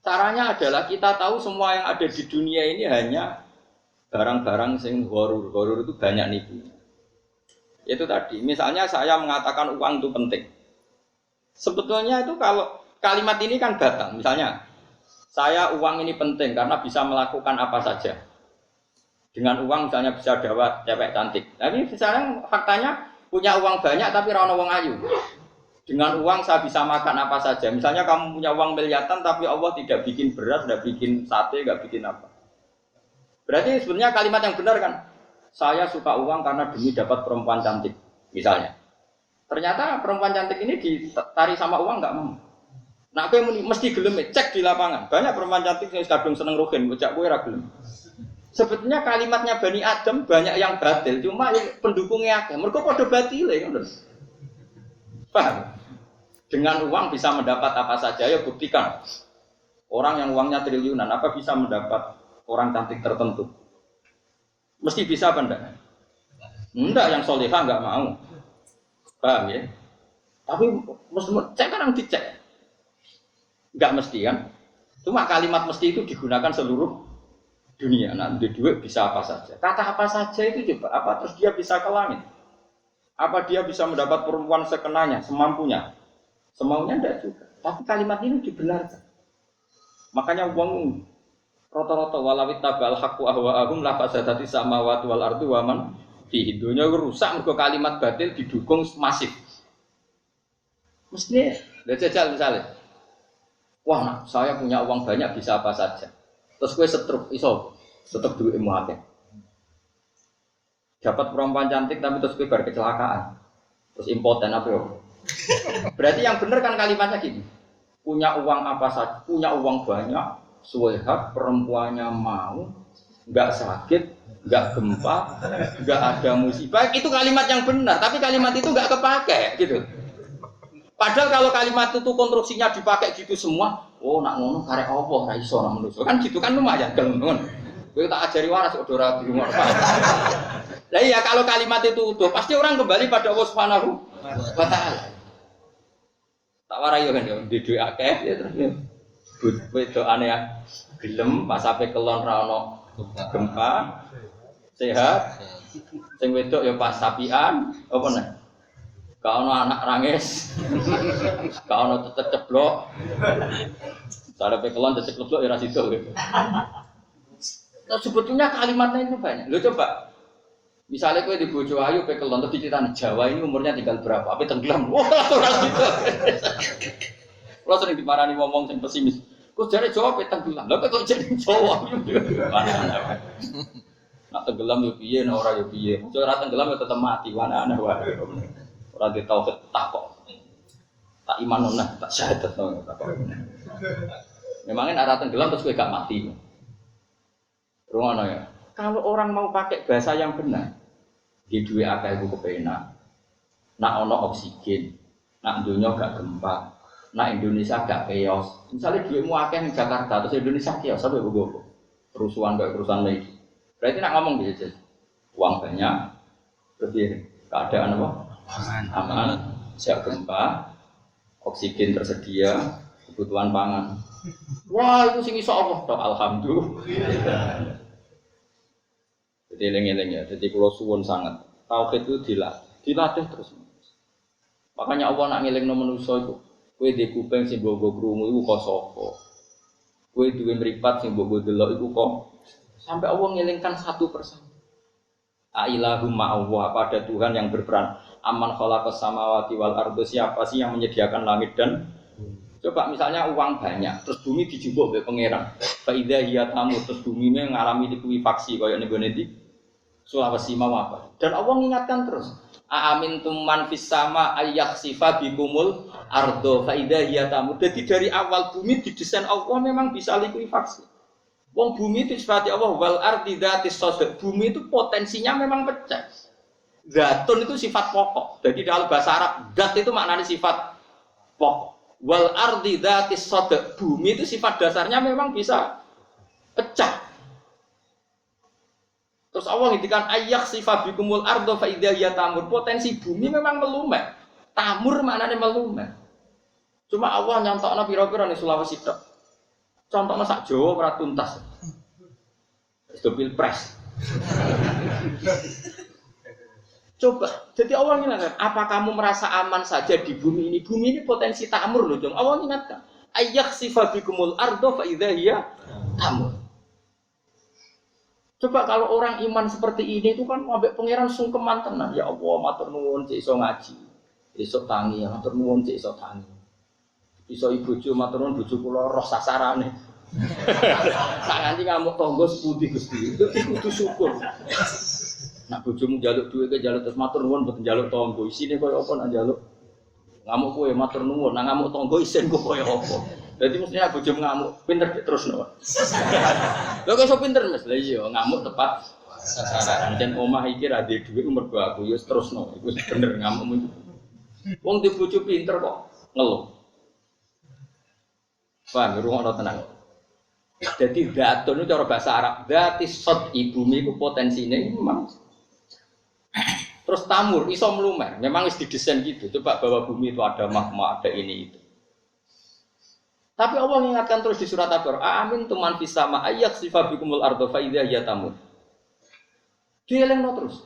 Caranya adalah kita tahu semua yang ada di dunia ini hanya barang-barang sing gharur. Gharur itu banyak nipunya. Itu tadi. Misalnya saya mengatakan uang itu penting. Sebetulnya itu kalau kalimat ini kan batal. Misalnya, saya uang ini penting karena bisa melakukan apa saja. Dengan uang misalnya bisa dawat cewek cantik. Tapi misalnya faktanya punya uang banyak tapi ra ono wong ayu. Dengan uang saya bisa makan apa saja. Misalnya kamu punya uang miliaran tapi Allah tidak bikin beras, tidak bikin sate, tidak bikin apa. Berarti sebenarnya kalimat yang benar kan? Saya suka uang karena demi dapat perempuan cantik. Misalnya. Ternyata perempuan cantik ini ditarik sama uang nggak mau. Nah, aku mesti gelem cek di lapangan. Banyak perempuan cantik yang kadung seneng rugen, bocah kowe ra gelem. Sebetulnya kalimatnya Bani Adam banyak yang batil, cuma pendukungnya akeh. Mergo padha batile ngono. Paham? Dengan uang bisa mendapat apa saja, ya buktikan. Orang yang uangnya triliunan, apa bisa mendapat orang cantik tertentu? Mesti bisa apa enggak? Enggak, yang solehah enggak mau. Paham ya? Tapi mesti cek kan dicek. Enggak mesti kan? Cuma kalimat mesti itu digunakan seluruh dunia. Nah, di duit bisa apa saja. Kata apa saja itu coba. Apa terus dia bisa ke langit? Apa dia bisa mendapat perempuan sekenanya, semampunya? Semaunya enggak juga. Tapi kalimat ini dibenarkan. Makanya uang rata-rata walawit tabal haqqu ahwa'ahum la fasadati samawati wal ardu wa man fihi. Dunya rusak mergo kalimat batil didukung masif. Mestinya lihat jajal misalnya. Wah, nah, saya punya uang banyak bisa apa saja. Terus gue setruk duitmu akeh. Dapat perempuan cantik tapi terus gue kecelakaan. Terus impoten apa yo? Berarti yang benar kan kalimatnya gini. Punya uang apa saja, punya uang banyak, suwehab perempuannya mau, enggak sakit, enggak gempa, enggak ada musibah. Itu kalimat yang benar, tapi kalimat itu enggak kepake gitu. Padahal kalau kalimat itu konstruksinya dipakai gitu semua, oh nak ngono karek apa ra iso nak manusa. Kan gitu kan lumayan gelem. Kowe tak ajari waras kok ora di rumah. Lah iya kalau kalimat itu utuh, pasti orang kembali pada Allah Subhanahu wa taala. Tak warai yo kan yo di dhuwit akeh ya terus yo. Wedokane ya gelem pas sampe kelon ra ono gempa, sehat. Sing wedok yo pas sapian, apa nek? Gak ono anak rangis, gak ono tetep ceblok. Sarepe kelon tetep ceblok ya ra sido. Nah, sebetulnya kalimatnya itu banyak. Lo coba, misalnya kowe di bojo ayu pe kelon terus diceritani Jawa ini umurnya tinggal berapa? Apa tenggelam? Wah, ora sido. Kalau sering dimarani ngomong sing pesimis. Kok jare Jawa pe tenggelam. Lah kok jadi Jawa? Mana-mana. Nak tenggelam yo piye, nak ora yo piye. Ora tenggelam yo tetep mati, aneh wae. Ora di tauhid takok. Tak iman nona, tak syahadat nona, takok. Memangnya arah tenggelam terus kowe gak mati. Rungono ya. Kalau orang mau pakai bahasa yang benar, di dua akal itu kepenak. Nak ono oksigen, nak dunia gak gempa, nak Indonesia gak chaos. Misalnya duitmu akeh di Jakarta, terus Indonesia chaos, sampai begowo. Kerusuhan kayak kerusuhan lagi. Berarti nak ngomong gitu, uang banyak, terus keadaan apa? Aman, siap gempa, oksigen tersedia, kebutuhan pangan. Wah itu sing iso apa? Tok alhamdulillah. Jadi eling-eling ya, jadi kalau suwun sangat tauhid itu dilatih terus. Makanya Allah nak ngelingno manusa iku, kowe di kuping sing mbok krungu iku kok sapa? Kowe duwe mripat sing mbok delok iku kok sampai Allah ngelingkan satu persatu. Ailahum ma'allah, pada Tuhan yang berperan. Aman khalaqas samawati wal ardo, siapa sih yang menyediakan langit dan coba misalnya uang banyak, terus bumi dijupuk oleh pangeran. Fa idza hiya tamut, terus bumi mengalami likuifaksi kaya ning gone iki. Sulawesi mau apa? Dan Allah mengingatkan terus. Aamintum man fis sama ayyakhsifa bikumul ardo fa idza hiya tamut. Jadi dari awal bumi didesain Allah memang bisa likuifaksi. Wong bumi itu sifat Allah wal ardi dzatis sadq. Bumi itu potensinya memang pecah. Zatun itu sifat pokok. Jadi dalam bahasa Arab zat itu maknanya sifat pokok. Wal ardi dzatis sadq. Bumi itu sifat dasarnya memang bisa pecah. Terus Allah ngintikan ayyak sifat bikumul ardo fa idza hiya tamur. Potensi bumi memang melumet. Tamur maknanya melumet. Cuma Allah nyontokna pira-pira ning Sulawesi tok. Contohnya sak Jawa ora tuntas. Itu pilpres. Coba, jadi Allah ingatkan, apa kamu merasa aman saja di bumi ini? Bumi ini potensi tamur loh, dong. Allah ingatkan, ayyak sifat bikumul ardo fa idza hiya tamur. Coba kalau orang iman seperti ini itu kan ambek pangeran sungkeman tenan. Ya Allah, matur nuwun cek iso ngaji. Iso tangi, matur nuwun cek iso tangi. Iso ibojo matur nuwun bojo kula roh sasarane. Sak nganti ngamuk tangga sepundi Gusti. Kudu syukur. Nak bojomu njaluk duwe ke njaluk terus matur nuwun mboten njaluk tangga. Isine koyo apa nak njaluk? Ngamuk kowe matur nuwun, nak ngamuk tangga isin kok koyo apa? Jadi mestinya bojomu ngamuk, pinter terus no. Lho kok iso pinter Mas? Lah iya, ngamuk tepat sasaran. Jan omah iki ra duwe dhuwit mergo aku ya terusno. Iku bener ngamukmu itu. Wong di bojo pinter kok ngeluh. Paham rungokno tenang. Jadi datun itu cara bahasa Arab, datis sod ibumi itu potensinya memang. Terus tamur iso melumer, memang wis didesain gitu. Coba bahwa bumi itu ada magma, ada ini itu. Tapi Allah mengingatkan terus di surat Al-Baqarah, amin tuman fis sama ayyak sifa bikumul ardo fa idza hiya tamur. Dielengno terus.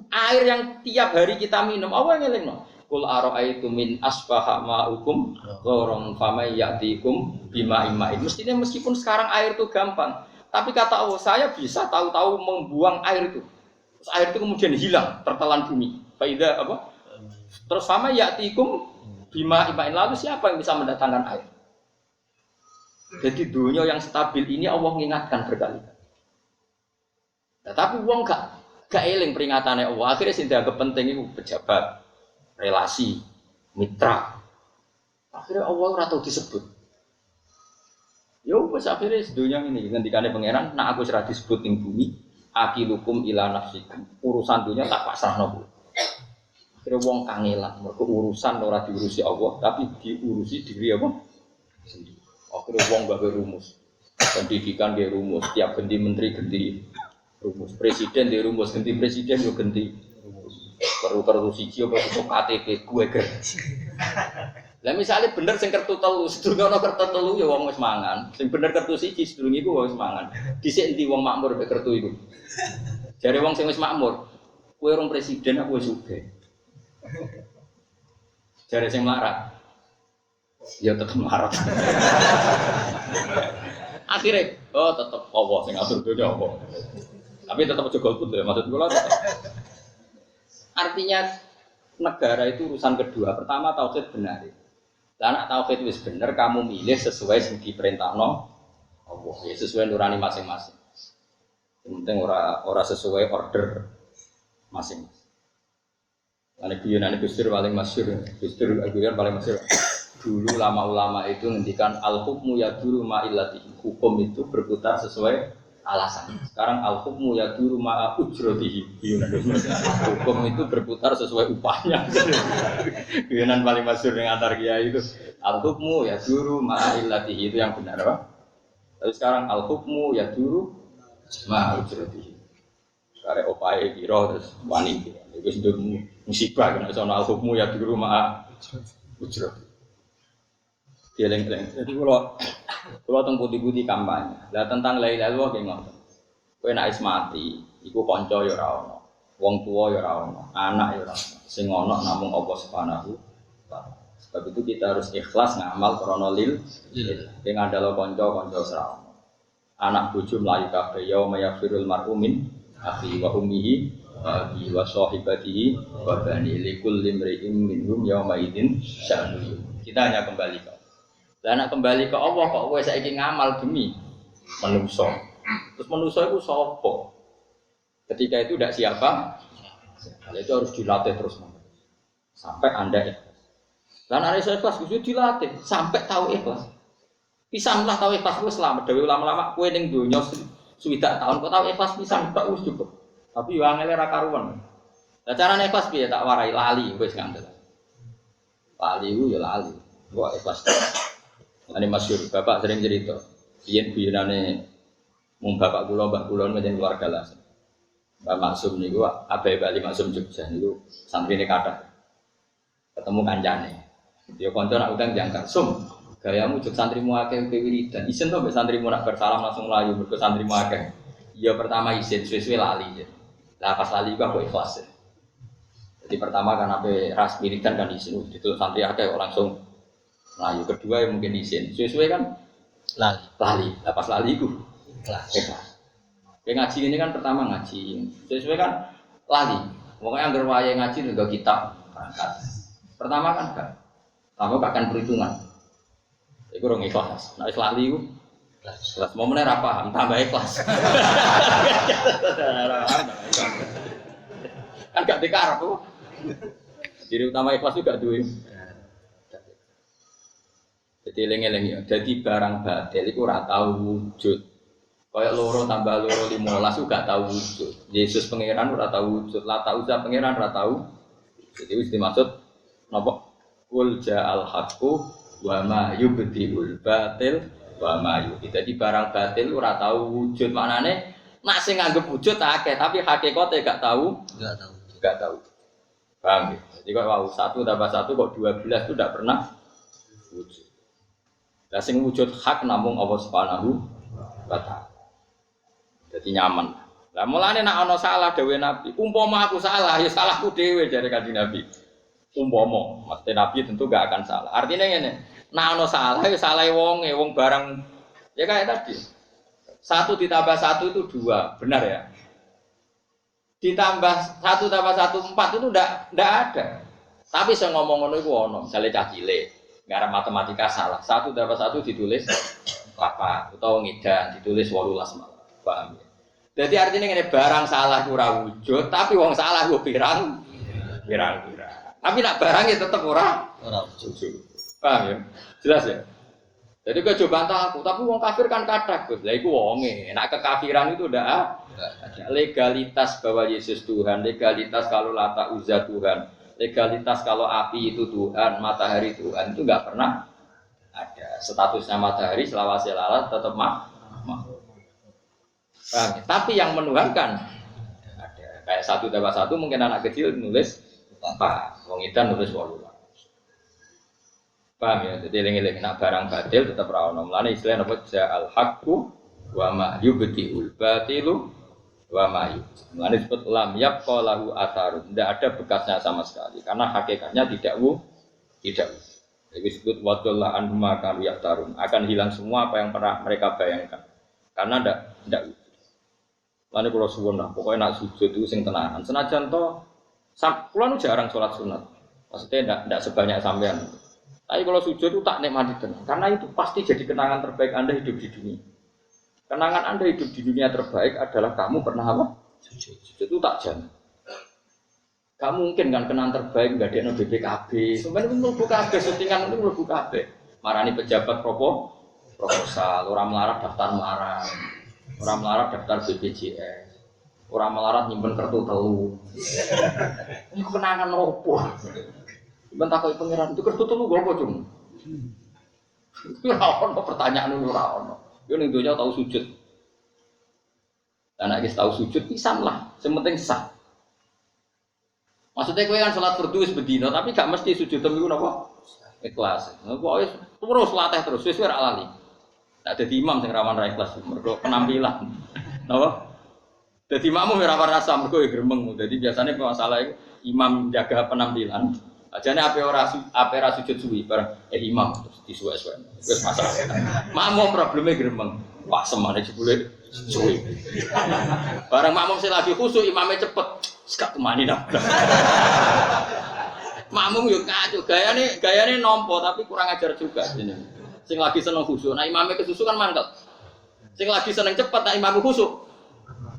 Air yang tiap hari kita minum, Allah ngelengno. Qul ara'aitum min asbaha ma'ukum ghaurun famay ya'tikum bima'in. Mestinya meskipun sekarang air itu gampang, tapi kata Allah, saya bisa tahu-tahu membuang air itu. Terus air itu kemudian hilang, tertelan bumi. Fa idza apa? Terus famay ya'tikum bima'in. Lalu siapa yang bisa mendatangkan air? Jadi dunia yang stabil ini Allah mengingatkan berkali-kali. Nah, tapi wong gak eling peringatannya Allah. Akhirnya sing dianggap penting itu pejabat, relasi, mitra. Akhirnya Allah ora tau disebut. Ya wis akhirnya dunia ini ngendikane pangeran, nak aku ora disebut ning bumi, akilukum ila nafsikum. Urusan dunia tak pasrahno. Akhirnya wong kangelan, mergo urusan ora diurusi Allah, tapi diurusi diri apa? Sendiri. Akhirnya wong gawe rumus, pendidikan gawe rumus, tiap ganti menteri ganti rumus, presiden gawe rumus, ganti presiden yo ganti rumus. Perlu siji apa untuk KTP gue ger. Lah misalnya bener sing kertu telu, sedurunge ana kertu telu ya wong wis mangan. Sing bener kertu siji sedurunge iku wis mangan. Dhisik endi wong makmur mek kertu iku. Jare wong sing wis makmur, kowe rong presiden aku wis sugih. Jare sing melarat ya tetep marah. Akhirnya, oh tetep Allah sing atur dunya apa. Tapi tetep aja golput ya, maksud kula tetep. Artinya negara itu urusan kedua. Pertama tauhid benar. Lah nek tauhid wis bener, kamu milih sesuai sing diperintahno Allah, ya sesuai nurani masing-masing. Yang penting ora sesuai order masing-masing. Ane guyonan Gus Dur paling masyhur. Gus Dur guyon paling masyhur. Dulu ulama-ulama itu ngendikan al-hukmu yaduru ma'illati. Hukum itu berputar sesuai alasan. Sekarang al-hukmu yaduru ma'a ujratihi. Hukum itu berputar sesuai upahnya. Guyonan paling masyhur dengan antar kiai itu al-hukmu yaduru ma'illatihi itu yang benar apa? Tapi sekarang al-hukmu yaduru ma'a ujratihi. Karek opahe kira terus wani. Iku sedut musibah kena sono al-hukmu yaduru ma'a ujratihi. Geleng-geleng. Jadi kalau teng putih-putih kampanye. Lah tentang la ilaha illallah ki ngoten. Kowe nek wis mati, iku kanca ya ora ono. Wong tuwa ya ora ono, anak ya ora ono. Sing ono namung Allah Subhanahu wa taala. Sebab itu kita harus ikhlas ngamal krana lil. Sing andalo kanca ora ono. Anak bojo mlayu kabeh ya mayafirul mar'u min akhi wa ummihi wa sahibatihi wa bani likul limri'in minhum yauma idzin sya'nu. Kita hanya kembali ke lah nak kembali ke Allah kok kowe saiki ngamal demi manusa. Terus manusa itu sapa? Ketika itu tidak siapa? Hal itu harus dilatih terus sampai Anda ikhlas. Dan ada ikhlas itu dilatih sampai tahu ikhlas. Pisanlah tahu ikhlas wis selamat. Dewe ulama-ulama kowe ning donya swidak tahun kok tahu ikhlas pisan tak wis cukup. Tapi yo angel ra karuan. Lah carane ikhlas piye tak warai lali wis ngandel. Lali ku yo lali. Kok ikhlas. Ini masyhur, bapak sering cerita. Biyen guyonane mung bapak kula, mbah kula ngene keluarga lah. Mbak Maksum niku abahe Bali Maksum Jogja niku santrine kathah. Ketemu kancane. Dia kanca nak utang jangkar. Sum, gayamu jog santrimu akeh wiridan. Isen to mbek santrimu nak bersalam langsung mlayu mergo santrimu akeh. Ya pertama isin, suwe-suwe lali. Lah pas lali kok ikhlas. Jadi pertama kan ape ras wiridan kan isin, itu santri akeh langsung Melayu. Kedua yang mungkin izin, sesuai kan lali. Lepas lali itu ikhlas. Kayak ngaji ini kan pertama ngaji, sesuai kan lali. Pokoknya anggar waya ngaji juga kitab berangkat. Pertama kan kan, kamu akan perhitungan. Itu orang ikhlas. Nah lali itu ikhlas. Mau mana paham tambah ikhlas. Kan gak dikarep tuh. Jadi utama ikhlas juga duit. Jadi eling-eling ya, jadi barang batil itu ora tau wujud. Kayak loro tambah loro 15 juga tau wujud. Yesus pangeran ora tau wujud, Lata Uzza pangeran ora tau. Jadi wis dimaksud napa? Qul ja'al haqqu wa ma yubdiul batil wa ma yubdi. Jadi barang batil ora tau wujud. Maknane nek sing nganggep wujud akeh, tapi hakikate gak tau. Gak tau. Paham ya? Jadi kok wow, 1 tambah 1 kok 12 itu tidak pernah wujud. Lah sing wujud hak namung Allah Subhanahu wa taala. Dadi nyaman. Lah mulane nek ana salah dawuh Nabi, umpama aku salah ya salahku dhewe jare Kanjeng Nabi. Umpama, mesti Nabi tentu gak akan salah. Artinya ngene, nek ana salah ya salah wong barang ya kayak tadi. 1 ditambah 1 itu 2, benar ya? Ditambah 1 tambah 1 4 itu ndak ada. Tapi saya ngomong ngono iku ono, misale cah cilik gara matematika salah. 1 tambah 1 ditulis 4 atau ngidan ditulis 18 malah. Paham ya? Jadi artinya ngene barang salah ora wujud, tapi wong salah go pirang. Tapi nak barang ya tetep ora wujud. Paham ya? Jelas ya? Jadi kok coba bantah aku, tapi wong kafir kan kathah, Gus. Lah iku wonge, nek kekafiran itu ada legalitas bahwa Yesus Tuhan, legalitas kalau Lata Uzza Tuhan. Legalitas kalau api itu Tuhan, matahari Tuhan itu nggak pernah ada. Statusnya matahari selawase lalat tetap makhluk. Tapi yang menuhankan ada. Kayak 1 tambah 1 mungkin anak kecil nulis 4, wong edan nulis 18. Paham ya? Jadi eling-eling nak barang batil tetap ra ono. Mulane istilah napa ja'al haqqu wa ma yubtiul batilu wa mayu. Mulane disebut lam yabqa lahu atharun. Tidak ada bekasnya sama sekali karena hakikatnya tidak tidak. Jadi disebut wadallah anhuma kanu yaftarun. Akan hilang semua apa yang pernah mereka bayangkan. Karena tidak. Mulane kula suwun lah, pokoke nak sujud itu sing tenanan. Senajan to kula nu jarang salat sunat. Maksudnya tidak sebanyak sampean. Tapi kalau sujud itu tak nikmati tenang. Karena itu pasti jadi kenangan terbaik Anda hidup di dunia. Kenangan Anda hidup di dunia terbaik adalah kamu pernah apa? Sujud. Sujud itu tak jamin. Gak mungkin kan kenangan terbaik nggak ada BPKB. Sebenarnya mlebu kabeh syutingan itu mlebu kabeh. Marani pejabat proposal, orang melarat daftar marah, orang melarat daftar BPJS, orang melarat nyimpen kartu telu. Ini kenangan opo? Bentar kau pangeran itu kartu telu gue apa cung? Itu rawon pertanyaan itu rawon. Yo ning donya tahu sujud. Anak guys tahu sujud pisan lah, sementing sah. Maksudnya kowe kan salat fardu wis bedino, tapi gak mesti sujud iku napa? Ikhlas. Pokoke terus latih terus wis ora lali. Nek dadi imam sing rawan ra ikhlas mergo penampilan. Napa? Dadi makmum ora rasa mergo gremeng. Jadi biasanya masalah itu imam jaga penampilan. Ajane ape ora sujud suwi bareng imam terus disuwe-suwe. Wis masalah. Makmum probleme gremeng. Wah semane jebule suwi. Bareng makmum sing lagi khusuk imame cepet. Sekak kemani dah. Makmum yo kacau gayane nampa tapi kurang ajar juga jenenge. Sing lagi seneng khusuk, nah imame kesusu kan mangkel. Sing lagi seneng cepet nah imam khusuk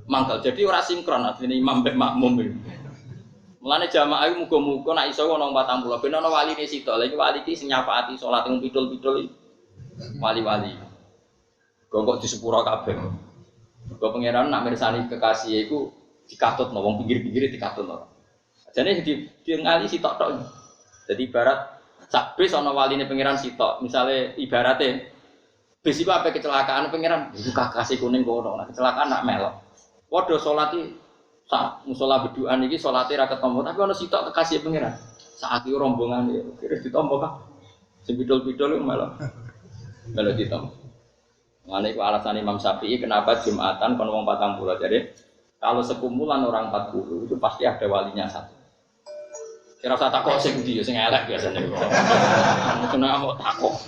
mangkel. Jadi ora sinkron asline imam mek makmum iki. Mulane jamaah iku muga-muga nek iso ana 40 ben ana waline sitok. Lha iki wali iki sing nyafaati salat ing pidul-pidul wali-wali. Kok di sepuro kabeh. Kok pangeran nak mirsani kekasih iku dikatutno wong pinggir-pinggire dikatutno. Jane di ngali sitok tok. Jadi ibarat sak bis ana waline pangeran sitok. Misale ibarate bis iku ape kecelakaan pangeran iku kakasih kuning kono. Nah kecelakaan nak melok. Padha salat iki sak musala bedukan iki salate ra ketompo tapi ana sitok kekasih pangeran. Sak iki rombongan kira ditompo kah? Sing pidul-pidul melok. Melok ditompo. Ngene iku alasan Imam Syafi'i kenapa Jumatan kon wong 40. Jadi kalau sekumpulan orang 40 itu pasti ada walinya satu. Kira usah takok sing ndi sing elek biasane. Kena mau takok.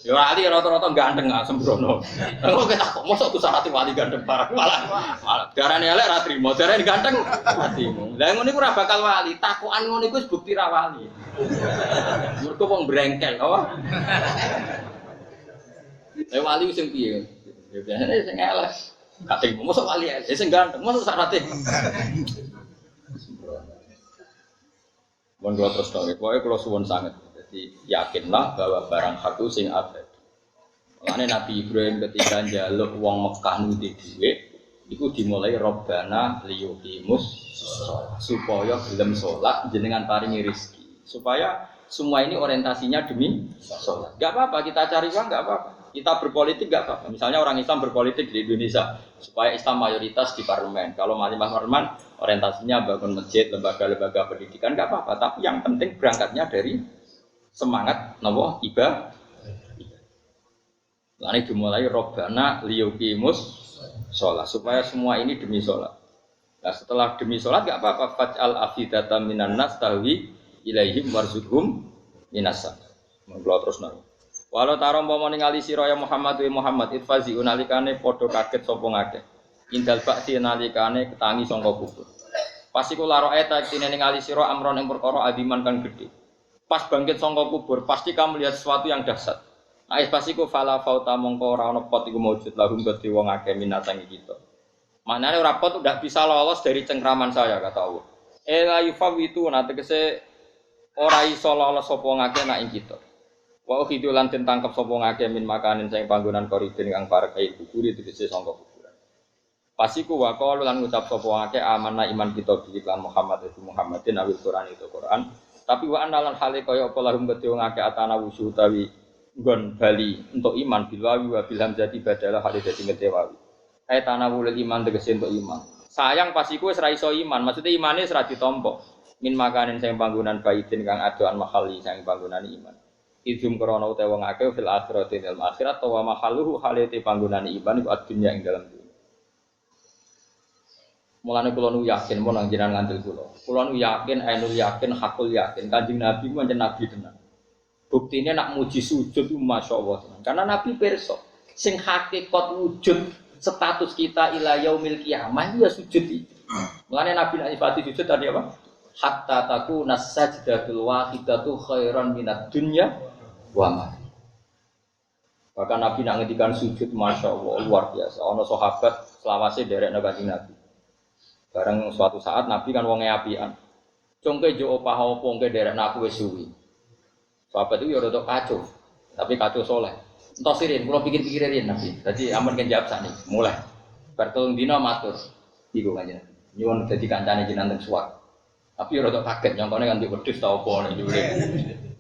Ya wali rata-rata ganteng ah sembrono. Kok takok mosok ku syarat wali ganteng barang malah darane elek ra trimo, darane ganteng atimu. Lah ngono iku ora bakal wali, takokan ngono iku wis bukti ra wali. Mergo wong brengkel apa? Wali sing piye? Ya biasane sing elek. Gak trimo mosok wali elek, sing ganteng mosok syarate. Mohon kula terus dong, pokoknya kula suwun sanget. Jadi yakinlah bahwa barang hak sing abadi. Mulane Nabi Ibrahim ketika njaluk wong Mekah nuti dhuwit, iku dimulai Robbana liyuqimus supaya gelem salat jenengan paringi rezeki. Supaya semua ini orientasinya demi salat. Enggak apa-apa kita cari uang enggak apa-apa. Kita berpolitik enggak apa-apa. Misalnya orang Islam berpolitik di Indonesia supaya Islam mayoritas di parlemen. Kalau parlemen orientasinya bangun masjid, lembaga-lembaga pendidikan enggak apa-apa. Tapi yang penting berangkatnya dari semangat napa ibadah. Lalu dimulai Robbana liyuqimus sholat supaya semua ini demi sholat. Nah setelah demi sholat enggak apa-apa faj'al afidatan minan nas tahwi ilaihim warzuqhum minasa. Monggo terus nang. Walau tarom pomo ningali sira ya Muhammad wa Muhammad itfazi unalikane padha kaget sapa ngakeh. Indal ba'ti nalikane ketangi sangka kubur. Pas iku laro eta tine ningali sira amron ing perkara adiman kang gedhe. Pas bangkit sangka kubur pasti kamu lihat sesuatu yang dahsyat. Nah pas iku fala fauta mongko ora ana pot iku maujud lahum kedhe wong akeh minatang kita. Manane ora pot ndak bisa lolos dari cengkraman saya kata Allah. La yufawitu tegese ora iso lolos sapa ngake nak ing kita. Wa khidu lan den tangkep sapa ngake min makanin sing panggonan koridin kang parek ae kubur tegese sangka kuburan. Pasiku wa qalu lan ngucap sapa ngake amanah iman kita bi lan Muhammad itu Muhammadin awil Quran itu Quran. Tapi wa analan hale kaya apa lahum kedhe ngake atana wusu utawi nggon bali untuk iman bilwawi wa bil hamzati badalah hale dadi ngetewawi. Kae tanawul iman tegese untuk iman. Sayang pasiku wis ra iso iman, maksudnya imane wis ra ditampa. Min makanin sing panggonan baidin kang adoan mahali sing panggonan iman. Izum krana utawa wong akeh fil akhirati dalam akhirat wa mahaluhu halate panggonan iman iku adunya ing dalam dunya. Mulane kula nu yakin mun nang jenengan ngandel kula. Kula nu yakin, ainul yakin, hakul yakin. Kanjeng Nabi ku pancen nabi tenan. Buktine nak muji sujud ku masyaallah tenan. Karena Nabi pirsa sing hakikat wujud status kita ila yaumil qiyamah itu ya sujud itu. Mulane Nabi nek sifati sujud tadi apa? Hatta takuna sajdatul wahidatu khairan minad dunya wa ma. Bahkan Nabi nak ngendikan sujud Masya Allah luar biasa. Ono sahabat selawase derek Kanjeng Nabi. Bareng suatu saat Nabi kan wonge apian. Congke jo opah opo ngke derek aku wis suwi. Sahabat itu ya rada kacau. Tapi kacau soleh. Entos sirin, kula pikir-pikir riyen Nabi. Dadi amun kan jawab sakniki. Mulai. Bar telung dina matur. Iku Kanjeng Nabi. Nyuwun dadi kancane jenengan teng suwar. Tapi ya rada kaget nyongkone kan wedhus ta opo nek jure.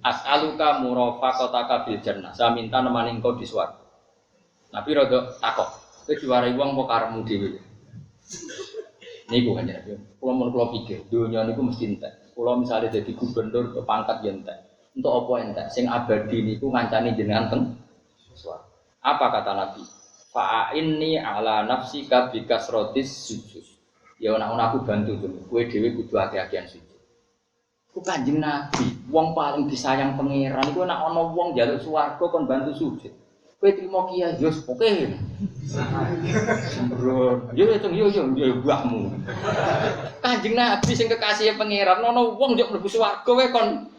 As'aluka murafaqataka fil jannah. Saya minta nemani engkau di swarga. Nabi rada takok. Kowe diwarai wong apa karepmu dhewe? Niku Kanjeng Nabi. Kula pikir, dunya niku mesti entek. Kula misale dadi gubernur pangkat ya entek. Untuk apa entek? Sing abadi niku ngancani jenengan teng swarga. Apa kata Nabi? Fa'inni ala nafsika bikasrotis sujud. Ya ana aku bantu tuh. Kowe dhewe kudu ati-atian sujud. Ku Kanjeng Nabi, wong paling disayang pangeran iku nek ana wong njaluk swarga kon bantu sujud. Kowe trimo kiai yo oke. Sembrono. Yo mbahmu. Kanjeng Nabi sing kekasih pangeran ana wong njuk mlebu swarga kowe kon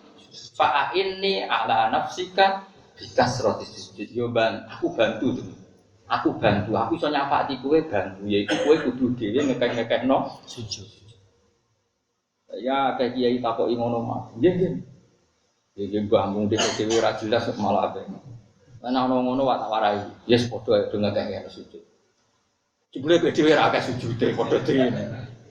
fa inni ala nafsika bikasrotis sujud. Yo ban, aku bantu tuh. Aku iso nyafati kowe bantu yaiku kowe kudu dhewe ngekek-ngekekno sujud. Ya kayak kiai takoki ngono mah. Nggih. Nggih mbahmu dhewe ora jelas malah ape. Ana ngono wae tak warai. Yes padha do ngekek sujud. Jebule dhewe ora akeh sujude padha dhewe.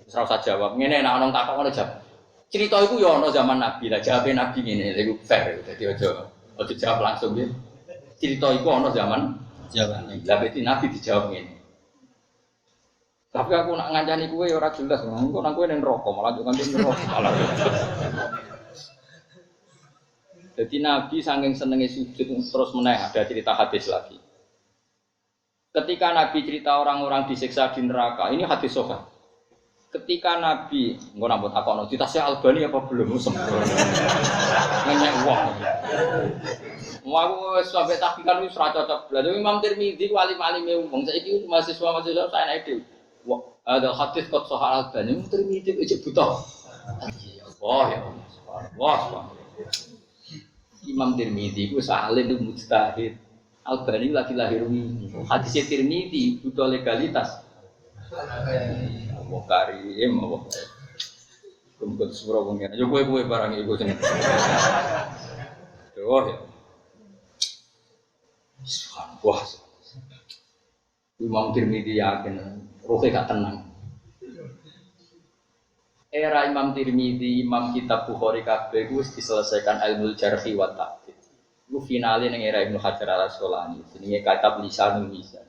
Wis ora usah jawab. Ngene nek ana takok ngono jawab. Cerita iku ya ana zaman Nabi lah. Jawabe Nabi ngene iku fair. Dadi aja jawab langsung nggih. Cerita iku ana zaman Lah Nabi dijawab ngene. Tapi aku nak ngancani kowe ya ora jelas, engko nang kowe ning neraka malah njuk kanthi neraka. Jadi Nabi saking senenge sujud terus meneh ada cerita hadis lagi. Ketika Nabi cerita orang-orang disiksa di neraka, ini hadis sahih. Ketika Nabi, engko nambut takono, ditasih Albani apa belum sempurna. Ngenyek wong. Mau sampai tahqiqan wis ora cocok. Lha Imam Tirmidzi ku alim-alime wong saiki mahasiswa-mahasiswa saya nek ada hadis kot soal Albani Tirmidzi ejek buta. Wah ya. Wah. Imam Tirmidzi ku saleh mujtahid. Albani lagi lahir wingi. Hadis Tirmidzi buta legalitas. Allah karim Allah. Kumpul sepuro pengen. Yo kowe barang iku jeneng. Doh ya. Wah. Imam Tirmidzi yakin rohe gak tenang. Era Imam Tirmidzi, Imam Kitab Bukhari kabeh iku wis diselesaikan ilmu jarhi wa ta'dil. Iku finale ning era Ibnu Hajar Al-Asqalani, jenenge kitab Lisanul Mizan.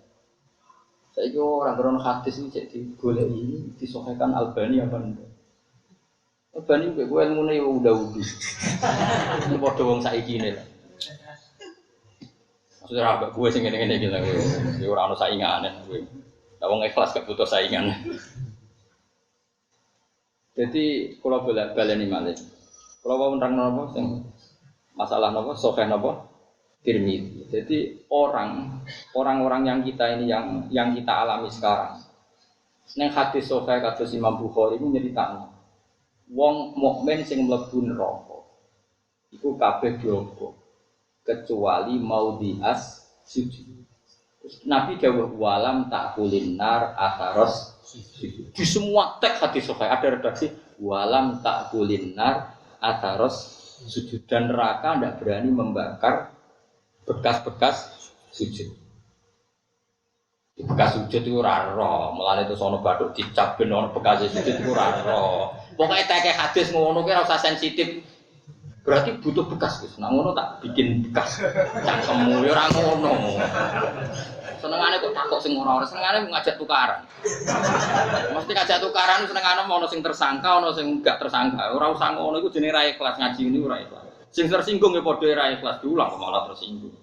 Saiki orang krono hadis iki cek digoleki disahihkan Albani apa ndak. Albani kok ilmune yo udah-udah. Ini padha wong saiki ne. Maksudnya agak gue sing ngene-ngene iki lho. Ya ora ono saingane kowe. Lah wong ikhlas gak butuh saingan. Jadi kalau baleni malih. Kalau mau nerang napa sing masalah napa sahih napa Tirmidzi. Jadi orang-orang yang kita ini yang kita alami sekarang. Ning hadis sahih kados Imam Bukhari iku nyeritakno. Wong mukmin sing mlebu neraka iku kabeh diobok kecuali mau dias sujud. Nabi dawuh walam takulin nar atharos sujud. Di semua teks hadis sahih ada redaksi walam takulin nar atharos sujud dan neraka tidak berani membakar bekas-bekas sujud. Bekas sujud itu raro, mulane itu sono bathuk dicap ben ono bekas sujud itu raro. Pokoke teke hadis ngono ki ora usah sensitif. Berarti butuh bekas Gus. Nah ngono tak bikin bekas. Cangkemmu ya ora ngono. Senengane kok takok sing ora-ora, senengane ngajak tukaran. Mesti ngajak tukaran senengane ono sing tersangka, ono sing enggak tersangka. Ora usah ngono iku jenenge ra ikhlas ngaji ini ora ikhlas. Sing tersinggung ya padha ra ikhlas diulang kok malah tersinggung.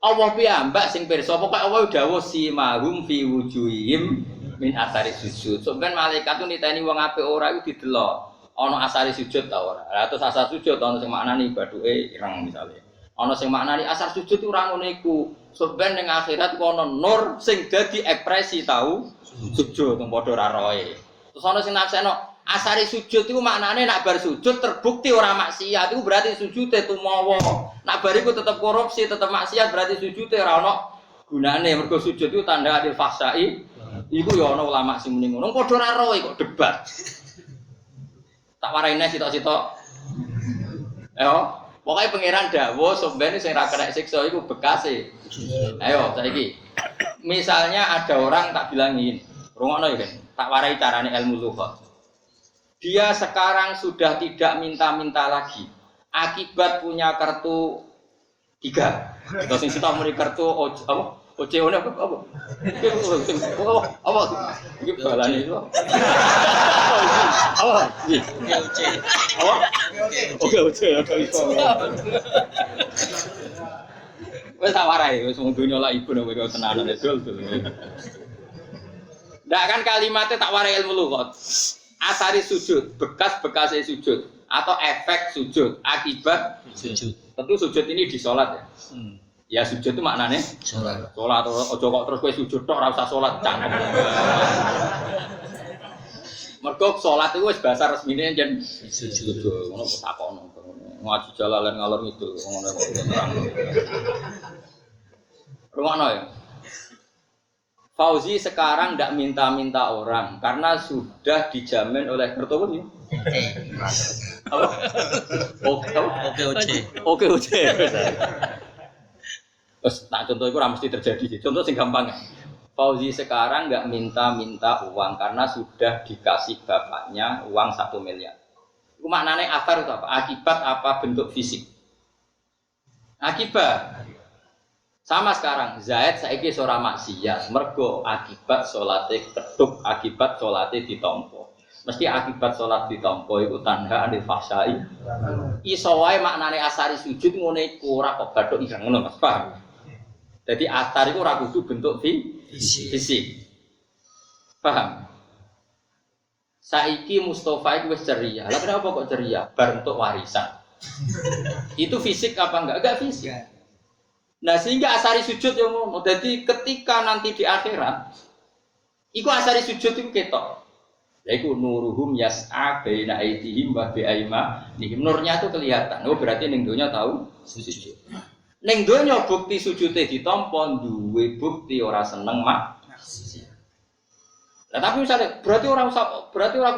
Allah piyambak sing pirsa pokoke Allah dawuh simahum fi wujuhihim min athari sujud. Sampeyan malaikat tu niteni wong apik ora iku didelok. Ana asari sujud ta ora. Lah terus asar sujud ana sing maknani bathuke ireng misale. Ana sing maknani asar sujud ora ngono iku. Sampeyan ning akhirat ku ana nur sing dadi ekspresi tau sujud teng padha ra roe. Terus ana sing nafsekno Asari sujud itu maknane nak bar sujud terbukti ora maksiat itu berarti sujudnya tumawa. Nak bar iku tetep korupsi, tetep maksiat berarti sujudnya ora ono gunane. Mergo sujud itu tanda adil fahsyai. Iku ya ana ulama sing muni ngono. Padha ora roe kok debat. Tak waraine sitok-sitok. Ayo, pokoknya pangeran dawuh sampeyan sing ra kena siksa iku bekase. Ayo saiki. Misalnya ada orang tak bilangin, rungokno ya kan. Tak warai carane ilmu lughat. Dia sekarang sudah tidak minta-minta lagi. Akibat punya kartu 3. Terus sing sitok muni kartu apa? OCO apa? Apa? Iki balane itu. Apa? OC. Apa? Oke, OC ya iso. Wes tak warai, wis wong donya lak ibu nek kowe tenanan dol. Ndak kan kalimatnya tak warai ilmu lughat. Asari sujud, bekas-bekasnya sujud atau efek sujud, akibat sujud. Tentu sujud ini di sholat ya. Ya sujud itu maknanya sholat. Sholat ojo kok terus kowe sujud tok ora usah sholat cangkem. Mergo sholat itu wis bahasa resmine jen sujud. Ngono kok takono. Ngaji jalalan ngalor ngidul ngono kok terang. Rumakno ya. Fauzi sekarang tidak minta-minta orang karena sudah dijamin oleh Kertowo nih. Oke. Terus tak contoh itu mesti terjadi. Contoh sing gampang ya. Fauzi sekarang nggak minta-minta uang karena sudah dikasih bapaknya uang 1 miliar. Itu maknanya athar itu apa? Akibat apa bentuk fisik? Akibat. Sama sekarang, Zaid saiki ora maksiat, mergo akibat salate keduk, akibat salate ditampa. Mesti akibat salat ditampa iku tanda anil fahsyai. Iso wae maknane asari sujud ngene iku ora kok bathuk ireng ngono Mas, paham? Jadi asar iku ora kudu bentuk fisik. Paham? Saiki Mustofa iku wis ceria. Lah kenapa kok ceria? Bar untuk warisan. Itu fisik apa enggak? Enggak fisik. Nah sehingga asari sujud yang ngono. Jadi ketika nanti di akhirat, iku asari sujud itu ketok. Yaitu nuruhum yas'a baina aydihim wa bi aymanihim. Nurnya itu kelihatan. Oh berarti ning donya tahu sujud. Ning donya bukti sujude ditampa duwe bukti ora seneng mak. Nah tapi misalnya berarti orang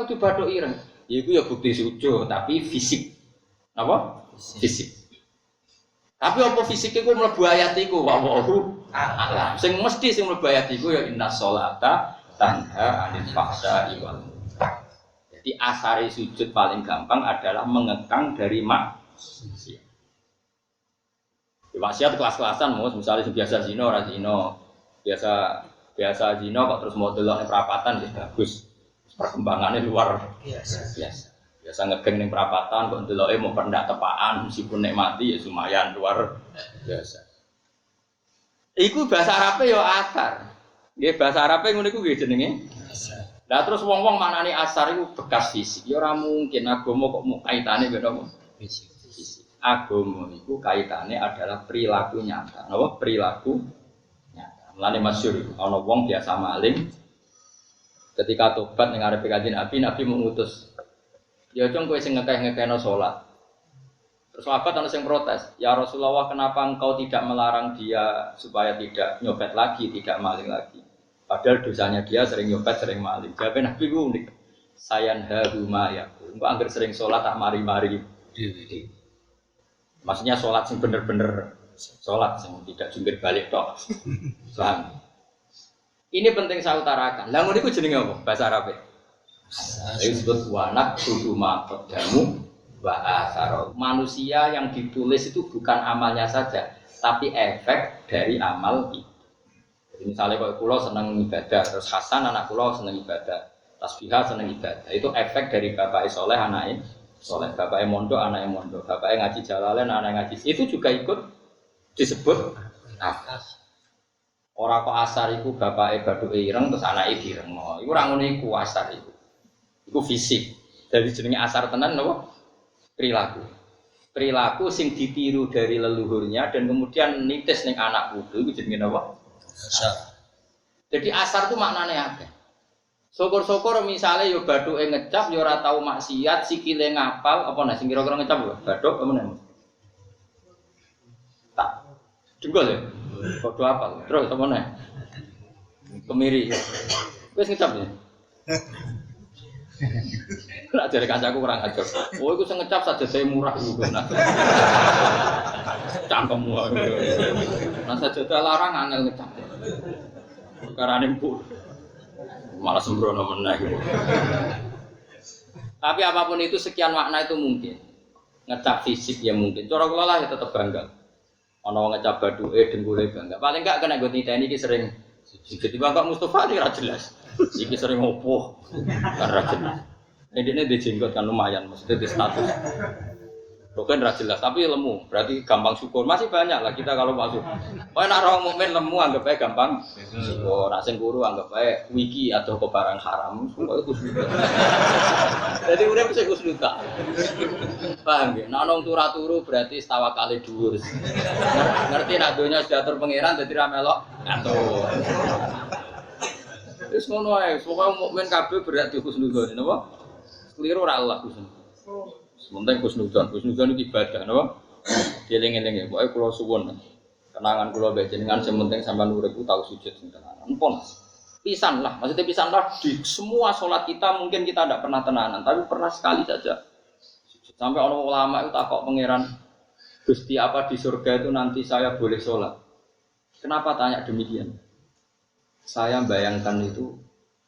kudu bathuk ireng. Ya iku ya bukti sujud tapi fisik. Apa? Fisik. Tapi apa fisik iku mlebu ayat iku wallahu a'lam. Sing mesti sing mlebu ayat iku ya innas sholata tanha 'anil fahsya'i wal munkar. Jadi asari sujud paling gampang adalah mengekang dari maksiat. Maksiat kelas-kelasan misalnya biasa zina ora zina. Biasa zina kok terus mau delok perapatan ya bagus. Perkembangannya luar biasa. Biasa ngegeng ning perapatan kok ndeloke mau pendak tepaan meskipun nek mati ya lumayan luar biasa. Iku bahasa Arabe ya asar. Nggih bahasa Arabe ngono iku nggih jenenge asar. Lah terus wong-wong maknane asar iku bekas fisik. Ya ora mungkin agama kok mau kaitane karo apa? Fisik. Agama iku kaitane adalah perilaku nyata. Napa perilaku nyata. Mulane masyhur ana wong biasa maling ketika tobat ning arepe Kanjeng Nabi mengutus ya cung kowe sing ngekeh-ngekehno salat. Terus sahabat ana sing protes, "Ya Rasulullah, kenapa engkau tidak melarang dia supaya tidak nyopet lagi, tidak maling lagi?" Padahal dosanya dia sering nyopet, sering maling. Jawab Nabi ku unik. Sayanha huma yaqul. Engko anggere sering salat tak mari-mari. Maksudnya salat sing bener-bener salat sing tidak jungkir balik tok. Paham? Ini penting saya utarakan. Lah ngono iku jenenge apa bahasa Arab? Disebut wanak huduma qaddamu wa atharo. Manusia yang ditulis itu bukan amalnya saja, tapi efek dari amal itu. Jadi misalnya kalau kula seneng ibadah, terus Hasan anak kula seneng ibadah, Tasbihah seneng ibadah, itu efek dari bapaknya soleh anaknya soleh, bapaknya mondok anaknya mondok, bapaknya ngaji jalalain anaknya ngaji. Itu juga ikut disebut nafas. Orang kok asar itu bapaknya baduke ireng terus anaknya direng. Iku ora ngono iku asar itu. Iku fisik. Dari jenenge asar tenan napa? Perilaku sing ditiru dari leluhurnya dan kemudian nitis ning anak putu iku jenenge napa? Asar. Jadi asar itu maknane akeh. Syukur-syukur misalnya yo bathuke ngecap yo ora tau maksiat, sikile ngapal apa nah sing kira-kira ngecap lho, bathuk apa meneh. Tak. Dengkul ya. Padha apal. Terus apa meneh? Kemiri. Wis ngecap ya. Lah jare kancaku kurang ajar. Oh iku sing ngecap sajadahe murah iku benar. Cangkemmu. Nah sajadah larang angel ngecap. Perkarane empuk. Malah sembrono meneh gitu. Tapi apapun itu sekian makna itu mungkin. Ngecap fisik ya mungkin. Cara kula lah ya tetep bangga. Ana wong ngecap baduke dengkule bangga. Paling enggak kena nggo niteni iki sering sithik tiba kok Mustofa iki ora jelas. Iki sering opo. Ora jelas. Ini dijenggot kan lumayan maksudnya di status. Bukan ra jelas tapi lemu, berarti gampang syukur. Masih banyak lah kita kalau masuk. Kowe nek orang mukmin lemu anggap ae gampang. Syukur, nek sing guru anggap ae wiki atau ke barang haram. Pokoke kusnuda. Jadi urip sing kusnuda. Paham nggih? Nek ana turu berarti tawakale dhuwur. Ngerti nek donya diatur pangeran dadi ra melok ngatur. Wis ngono ae, pokoke mukmin kabeh berarti kusnuda napa? Keliru ora Allah kusnuda. Sementara kusnudan itu ibadah, napa? Dieling-eling ya, pokoke kula suwun. Kenangan kula mbek jenengan sing penting sampean urip ku tau sujud sing tenanan. Empun. Pisan lah, maksudnya pisan lah di semua sholat kita mungkin kita tidak pernah tenanan, tapi pernah sekali saja. Sampai orang ulama itu takok pangeran, Gusti apa di surga itu nanti saya boleh sholat? Kenapa tanya demikian? Saya bayangkan itu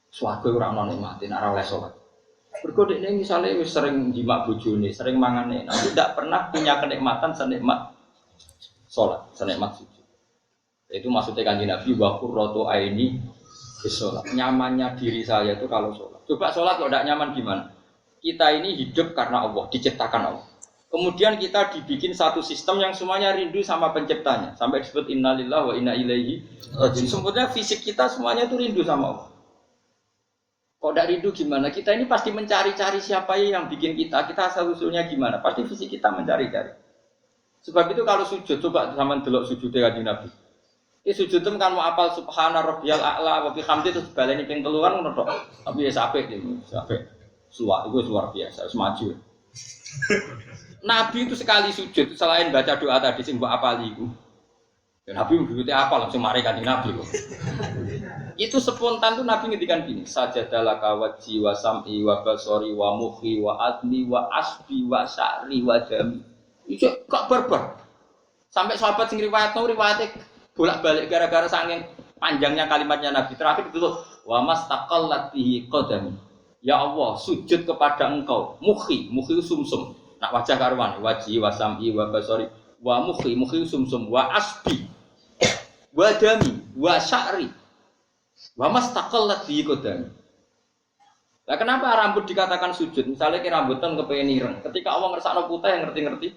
swarga ora ono nikmate nek ora oleh sholat. Bergodek ini misalnya sering jimak bojone, sering mangane, nanti tidak pernah punya kenikmatan senikmat sholat, senikmat sujud. Itu maksudnya kanjeng Nabi wa qurratu aini fi sholat. Nyamannya diri saya itu kalau sholat. Coba sholat kok tidak nyaman gimana? Kita ini hidup karena Allah, diciptakan Allah. Kemudian kita dibikin satu sistem yang semuanya rindu sama penciptanya. Sampai disebut innalillahi wa inna ilaihi raji'un. Sebetulnya fisik kita semuanya itu rindu sama Allah. Kok tidak rindu gimana? Kita ini pasti mencari-cari siapa yang bikin kita. Kita asal-usulnya gimana? Pasti fisik kita mencari-cari. Sebab itu kalau sujud, coba sama delok sujudnya kanjeng Nabi. Ini sujud itu kan mau apal subhana rabbiyal a'la wa bihamdi terus baleni ping 3 kan ngono tok. Tapi ya sampai itu, sampai suwak itu luar biasa, semaju. Nabi itu sekali sujud selain baca doa tadi sing mbok apali iku. Ya Nabi mujudnya apal langsung mari kanjeng Nabi kok. Itu spontan tuh Nabi ngendikan gini, sajadalaka wajhi wa sam'i wa basari wa mukhi wa adni wa asbi wa sya'ri wa jami. Itu kok barbar. Sampai sahabat sing riwayate bolak-balik gara-gara saking panjangnya kalimatnya Nabi. Terakhir itu wa mastaqallat bihi qadami. Ya Allah, sujud kepada Engkau. Mukhi sumsum. Nak wajah karuan, wajhi wa sam'i wa basari wa mukhi sumsum wa asbi wa dami wa sya'ri. Wa mastaqallat bi qadami. Lah kenapa rambut dikatakan sujud? Misalnya ki rambutan kepengin ireng. Ketika Allah ngersakno putih yang ngerti-ngerti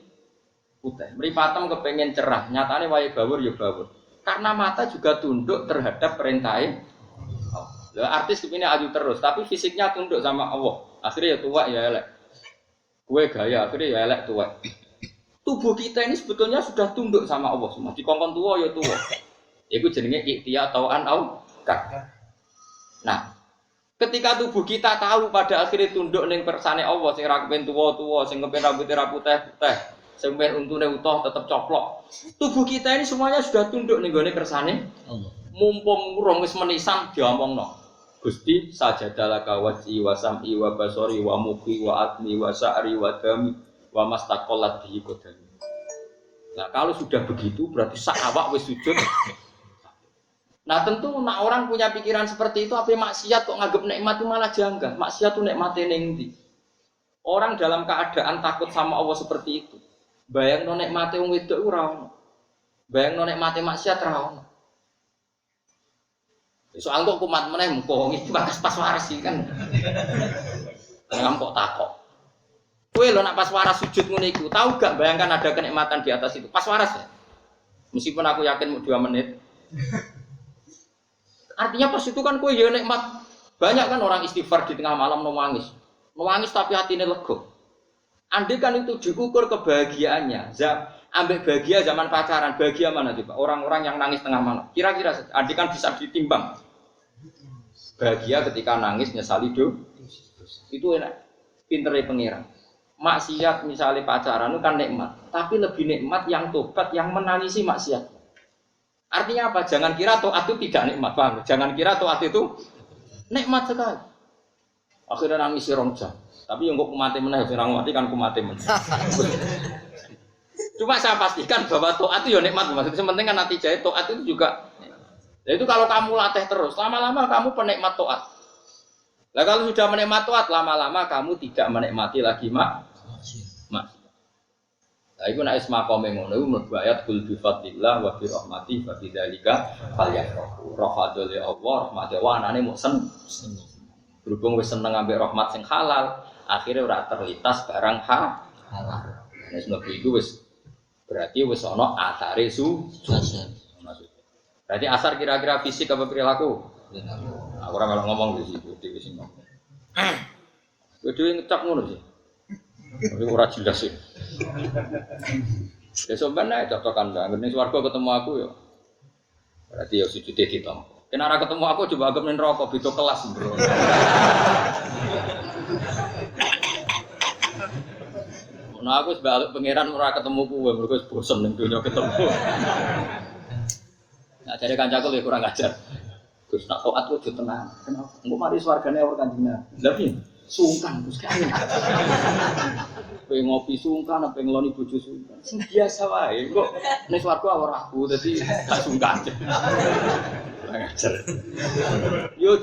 putih. Mripatem kepengin cerah, nyatane wae bawur ya bawur. Karena mata juga tunduk terhadap perintah Allah. Artis kepengin aju terus, tapi fisiknya tunduk sama Allah. Akhirnya ya tua ya elek. Kue gaya akhirnya ya elek tua. Tubuh kita ini sebetulnya sudah tunduk sama Allah semua. Dikongkon tua ya tua. Iku jenenge ikhtiya tau'an au. Nah, ketika tubuh kita tahu pada akhirnya tunduk ning persane Allah sing ra kepen tuwa-tuwa, sing kepen rambute ra putih-putih, sing kepen untune utuh tetep coplok. Tubuh kita ini semuanya sudah tunduk ning gone kersane Allah. Mumpung urung wis menisan diomongno. Gusti sajadalaka wajhi wa sam'i wa basari wa mukhi wa adni wa sya'ri wa dami wa mastaqallat bihi qadami. Nah, kalau sudah begitu berarti sak awak wis sujud. Nah tentu nak orang punya pikiran seperti itu, apa maksiat kok nganggep nikmat itu malah janggal. Maksiat itu nikmate ning ndi? Orang dalam keadaan takut sama Allah seperti itu. Bayangno nikmate wong wedok ora ono. Bayangno nikmate maksiat ora ono. Soal kok kumat meneh muko iki pas waras iki kan. Ngam kok takok. Kowe lho nak pas waras sujud ngene iku, tahu gak bayangkan ada kenikmatan di atas itu? Pas waras ya. Meskipun aku yakin mau 2 menit. Artinya pas itu kan kowe ya nikmat. Banyak kan orang istighfar di tengah malam nangis. Nangis tapi hatine lega. Andai kan itu diukur kebahagiaannya. Ambek bahagia zaman pacaran, bahagia mana coba? Orang-orang yang nangis tengah malam. Kira-kira andai kan bisa ditimbang. bahagia ketika nangis nyesali itu enak. Pintere pengiran. Maksiat misalnya pacaran itu kan nikmat, tapi lebih nikmat yang tobat yang menangisi maksiat. Artinya apa? Jangan kira taat itu tidak nikmat, paham? Jangan kira taat itu nikmat sekali. Akhirnya nangis rong jam. Tapi yang kok mati meneh, orang mati kan mati meneh. Cuma saya pastikan bahwa taat itu ya nikmat. Maksudnya penting kan nanti jahit taat itu juga. Ya itu kalau kamu latih terus, lama-lama kamu penikmat taat. Nah kalau sudah menikmat taat, lama-lama kamu tidak menikmati lagi mak. Nah itu nak isma qome ngono iku mlebu ayat kul bi fadlillah wa bi rahmati fa bidzalika falyafrahu. Rahmatul Allah, rahmate wanane mok berhubung wis seneng ambek rahmat sing halal, akhirnya ora terlintas barang halal. Nek mlebu iku wis berarti wis ana asare berarti asar kira-kira fisik apa perilaku? Aku ora malah ngomong di situ, di sini. Kudu ngecap ngono sih. Tapi ora jelas sih. Ya sebenarnya cocokan dah. Ning swarga ketemu aku ya. Berarti ya sujude ditampa. Kenara ketemu aku coba anggap ning neraka beda kelas, Bro. Nah aku sebalik pangeran ora ketemu kowe, mergo bosen ning donya ketemu. Nah jare kancaku luwih kurang ajar. Gus nak taat kudu tenang. Kenapa? Engko mari swargane ora kanjeng. Lha piye? Sungkan Gus kan. Pengen ngopi sungkan, pengen ngeloni bojo sungkan. Sing biasa wae. Kok nek swarga ora aku dadi gak sungkan. Ngajar. Yo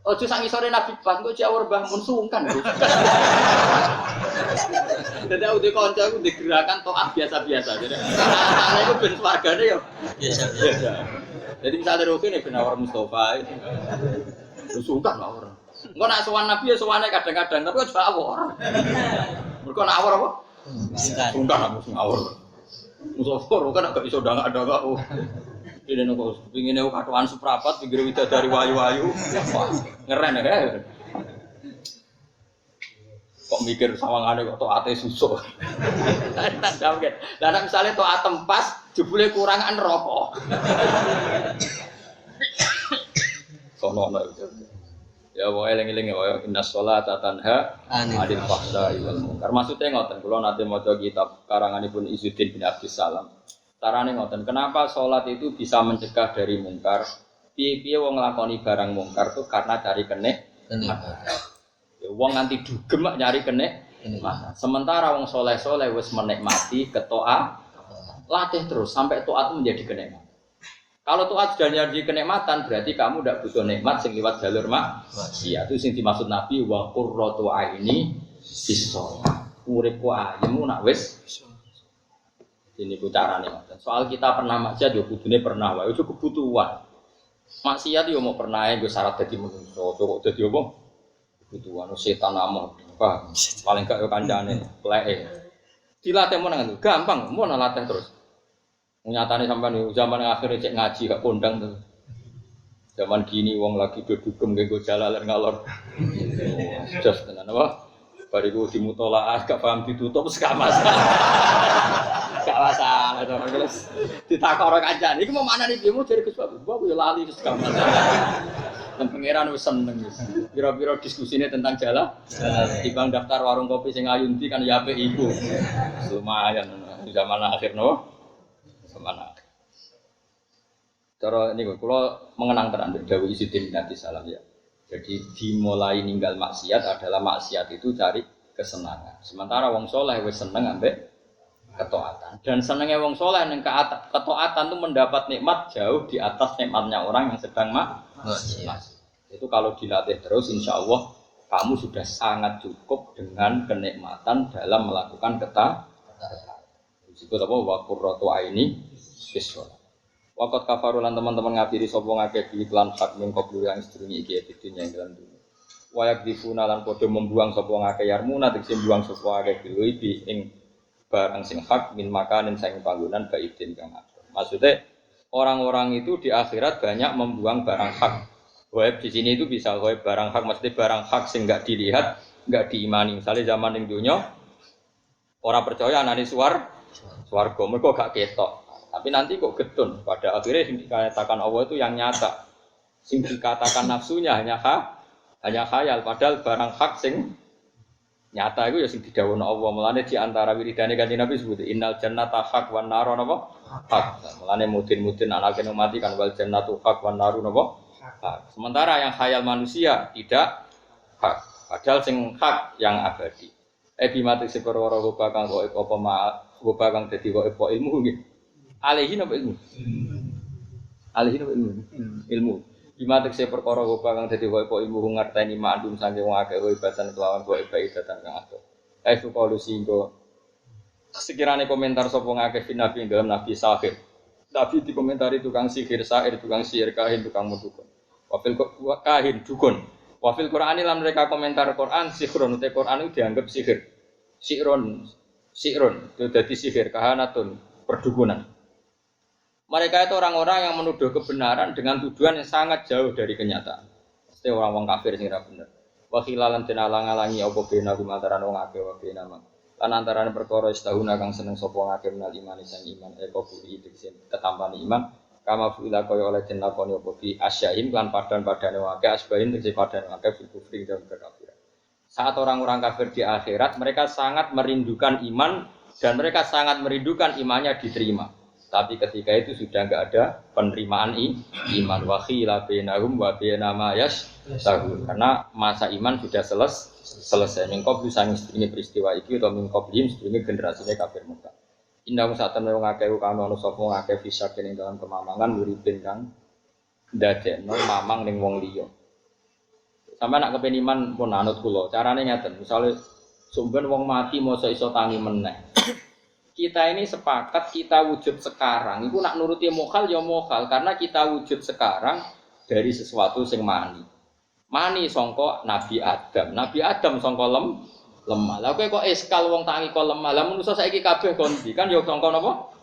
ojo sak ngisore Nabi pas kok jawur Mbah mun sungkan. Dadi aku di kanca aku digerakan taat biasa-biasa. Jadi ana iku ben swargane yo biasa. Jadi misalnya Roki nih benar Mustafa itu sungkan lah orang. Enggak nak sowan Nabi ya sowannya kadang-kadang, tapi kok jawab orang. Mereka nak awor apa? Sungkan aku ngawur. Mustafa Roki nak gak bisa dangak-dangak. Ini nunggu pingin aku katuan seprapat, pinggir widadari wayu-wayu. Ngeren ya. Kok mikir sawangane kok taate susuk. Lah misalnya taat tempas jebule kurangan rokok. Sono ya wae eling-eling ya innas sholata tanha 'anil fahsya'i wal munkar. Maksudnya ngoten, kula nate maca kitab karanganipun Izzuddin bin Abdussalam. Carane ngoten, kenapa sholat itu bisa mencegah dari mungkar? Piye-piye wong nglakoni barang mungkar tuh karena cari kenikmatan. Ya wong nganti dugem nyari kenikmatan. Sementara wong soleh-soleh wis menikmati ketoa, latih terus sampai taat menjadi kenikmatan. Kalau taat sudah jadi kenikmatan berarti kamu tidak butuh nikmat sing liwat jalur maksiat. Itu sing dimaksud Nabi wa qurratu aini bis-shalah. Uripku ayemu nak wis ini ku carane ngoten. Soal kita pernah maksiat yo kudune pernah wae, itu kebutuhan. Maksiat yo mau pernah nggo syarat dadi manusa, kok dadi apa? Kebutuhan setan amah. Apa? Paling gak yo kancane pleke. Dilatih menang itu gampang, mau latih terus. Nyatane sampean zaman akhir cek ngaji gak kondang terus. Zaman gini wong lagi dudugem nggo jalalan ngalor. Jos tenan apa? Bariku dimutolaah gak paham ditutup sekamas. Gak masalah terus ditakok ora kancane. Iku mau manani piye mu jare Gus Bapak yo lali wis gak masalah. Dan pangeran wis seneng wis. Pira-pira diskusine tentang jalan. Dibang daftar warung kopi sing ayundi kan ya apik iku. Lumayan zaman akhir no. Mana? Cara ini kalau mengenang tenan Dawi Izzuddin bin Abdussalam ya. Jadi dimulai ninggal maksiat adalah maksiat itu cari kesenangan. Sementara wong soleh wis seneng ambek ketaatan. Dan senengnya wong soleh neng ketaatan itu mendapat nikmat jauh di atas nikmatnya orang yang sedang maksiat. Itu kalau dilatih terus, insya Allah kamu sudah sangat cukup dengan kenikmatan dalam melakukan ketaatan. Disebut apa? Wa qurratu aini bis-shalah. Waqat kafaru lan teman-teman ngafiri sapa ngakeh di iklan hak min qablu yang sedurunge iki dunya ing dalam dunya. Wa yakdifuna lan padha membuang sapa ngakeh yarmuna tegese buang sapa ngakeh diwi ing barang sing hak min makanin sing panggonan baidin kang atur. Maksudnya orang-orang itu di akhirat banyak membuang barang hak. Gaib di sini itu bisa gaib barang hak, mesti barang hak sing enggak dilihat, enggak diimani. Misalnya zaman ning dunya orang percaya anane swarga mergo gak ketok. Tapi nanti kok getun. Pada akhirnya yang dikatakan Allah itu yang nyata. Sing dikatakan nafsunya hanya khayal, padahal barang hak sing nyata itu ya sing didhawuhna Allah. Mulane di antara wiridane Kanjeng Nabi sebut innal jannata haq wan nar napa? Haq. Mulane mudin-mudin anake mati kan wal jannatu haq wan naru napa? Haq. Sementara yang khayal manusia tidak hak. Padahal sing hak yang abadi. Bimati seperwara rupa kang gaib apa rupa kang dadi gaib ilmu nggih. Alihi napa ilmu? Alihi napa ilmu? Ilmu. Bimati seperkara rupa kang dadi gaib ilmu ngerteni ma'dum saking wong akeh ibatan kelawan gaib ibatan kang akeh. Suka singgo sekirane komentar sapa ngakeh nabi dalam nabi sahir. Nabi dikomentari tukang sihir, sair, tukang sihir, kahin, tukang mudukun. Wafil kahin, dukun. Wafil Qur'ani lan mereka komentar Qur'an sihrun te Qur'an itu dianggap sihir. Sihrun itu jadi sihir kahanatun perdukunan. Mereka itu orang-orang yang menuduh kebenaran dengan tujuan yang sangat jauh dari kenyataan. Pasti orang-orang kafir sing ra bener. Wa khilalan den alang-alangi apa bena antarané wong akeh wa bena man. Lan antarané perkara istahuna kang seneng sapa ngakeh menal iman sang iman kuburi tegese ketampane iman. Kama fu'ila kaya oleh den lakoni apa bi asyahin lan padan-padane wae asbahin tegese padan wae fil kufri dan kekafiran. Saat orang-orang kafir di akhirat mereka sangat merindukan iman dan mereka sangat merindukan imannya diterima. Tapi ketika itu sudah enggak ada penerimaan iman wa khila bainahum wa baina ma yashtahun karena masa iman sudah selesai. Mingkob sang ini peristiwa itu atau mingkob lim sedurunge generasine kafir Mekah. Indah saat temen ngakeh kang ono sapa ngakeh fisak ning dalam kemamangan uripin kang ndadekno mamang ning wong liya. Sampe nak kepen iman pun anut kula. Carane ngeten, misale sumben wong mati mosok iso tangi meneh. Kita ini sepakat kita wujud sekarang. Iku nak nuruti mokhal ya mokhal karena kita wujud sekarang dari sesuatu sing mani. Mani sangka Nabi Adam. Nabi Adam sangka lemah. Lah kowe kok eskal wong tangi kok lemah. Lah manusa saiki kabeh kondi kan ya sangka napa?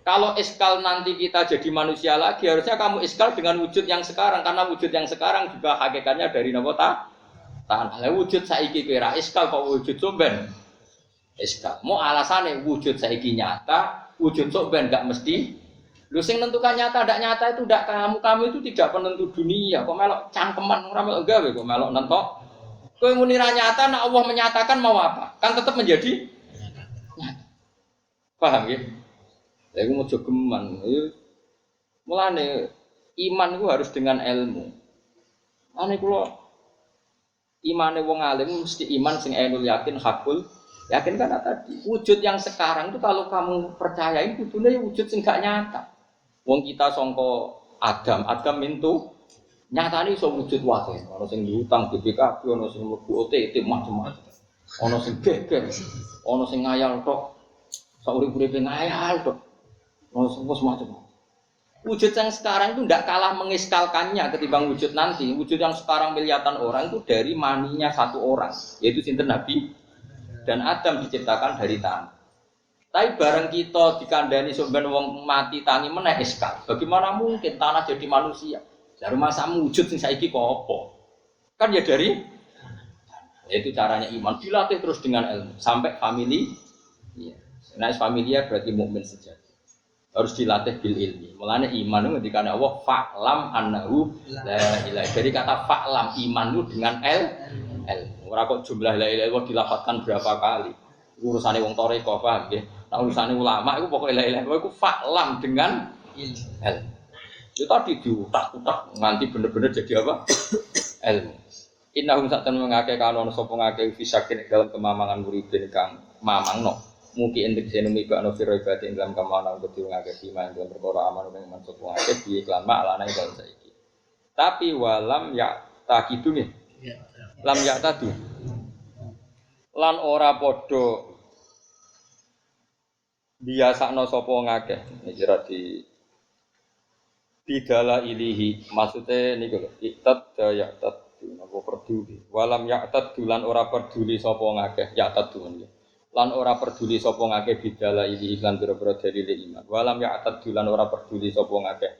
Kalau eskal nanti kita jadi manusia lagi harusnya kamu eskal dengan wujud yang sekarang karena wujud yang sekarang juga hakikatnya dari napa tanah. Lah wujud saiki kowe ra eskal kok wujud somben. Eskal. Mau alasane wujud saiki nyata, wujud somben enggak mesti. Lu sing nentukan nyata ndak nyata itu ndak kamu itu tidak penentu dunia. Kok melok cangkeman ora melok gawe kok melok nentok. Kowe muni ra nyata nek Allah menyatakan mau apa? Kan tetap menjadi nyata. Paham nggih? Lha iku mojo geman. Mulane iman itu harus dengan ilmu. Ane kula imane wong alim mesti iman sing ainul yakin hakul. Yakin kan tadi wujud yang sekarang itu kalau kamu percayain kudune wujud sing gak nyata. Wong kita sangka Adam mintu nyatane iso wujud wae. Ana sing diutang BPKB, ana sing mlebu OTT macam-macam. Ana sing geger, ana sing ngayal tok. Saurip-uripe ngayal tok. Ana sing macam-macam. Wujud yang sekarang itu tidak kalah mengiskalkannya ketimbang wujud nanti. Wujud yang sekarang miliatan orang itu dari maninya satu orang, yaitu sinten Nabi dan Adam diciptakan dari tanah. Tapi bareng kita dikandani sampeyan wong mati tangi meneh eskal. Bagaimana mungkin tanah jadi manusia? Dari masa wujud sing saiki kok apa? Kan ya dari itu caranya iman dilatih terus dengan ilmu sampai famili. Iya. Nah, familia berarti mukmin sejati. Harus dilatih bil ilmi. Mulane iman itu ngendikane Allah fa'lam annahu la ilaha. Jadi kata fa'lam iman itu dengan ilmu. Ora kok jumlah la ilaha illallah dilafadzkan berapa kali. Urusane wong toreko paham nggih. Nah urusane ulama iku pokoke la ilaha illallah iku fa'lam dengan ilmu. Itu tadi diutak-utak nganti bener-bener jadi apa? Ilmu. Innahum sa'tan mengake kanon sapa ngake fisakin dalam kemamangan muridin kang mamangno. Mugi entek senumi bakno firibate ing dalam kamanan kudu ngake iman dalam perkara aman ing iman sapa ngake di iklan ma'lana ing dalem saiki. Tapi walam ya takidu nggih. Lam ya tadu lan ora padha biasakno sapa ngakeh kira di bidala ilihi maksude niku lho itat ya tadu napa peduli walam ya tadu lan ora peduli sapa ngakeh ya tadu lan ora peduli sapa ngakeh bidala ilihi lan pira-pira dalile iman walam ya tadu lan ora peduli sapa ngakeh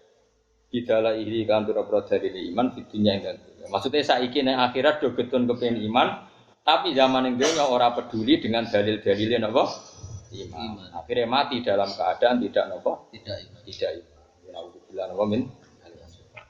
bidala ilihi lan pira-pira dalile iman fidunya ing maksudnya saiki nek akhirat do getun kepengin iman, tapi zaman yang dunia ora peduli dengan dalil-dalilnya napa? Iman. Akhirnya mati dalam keadaan tidak napa? Tidak iman. Tidak iman. Alhamdulillah min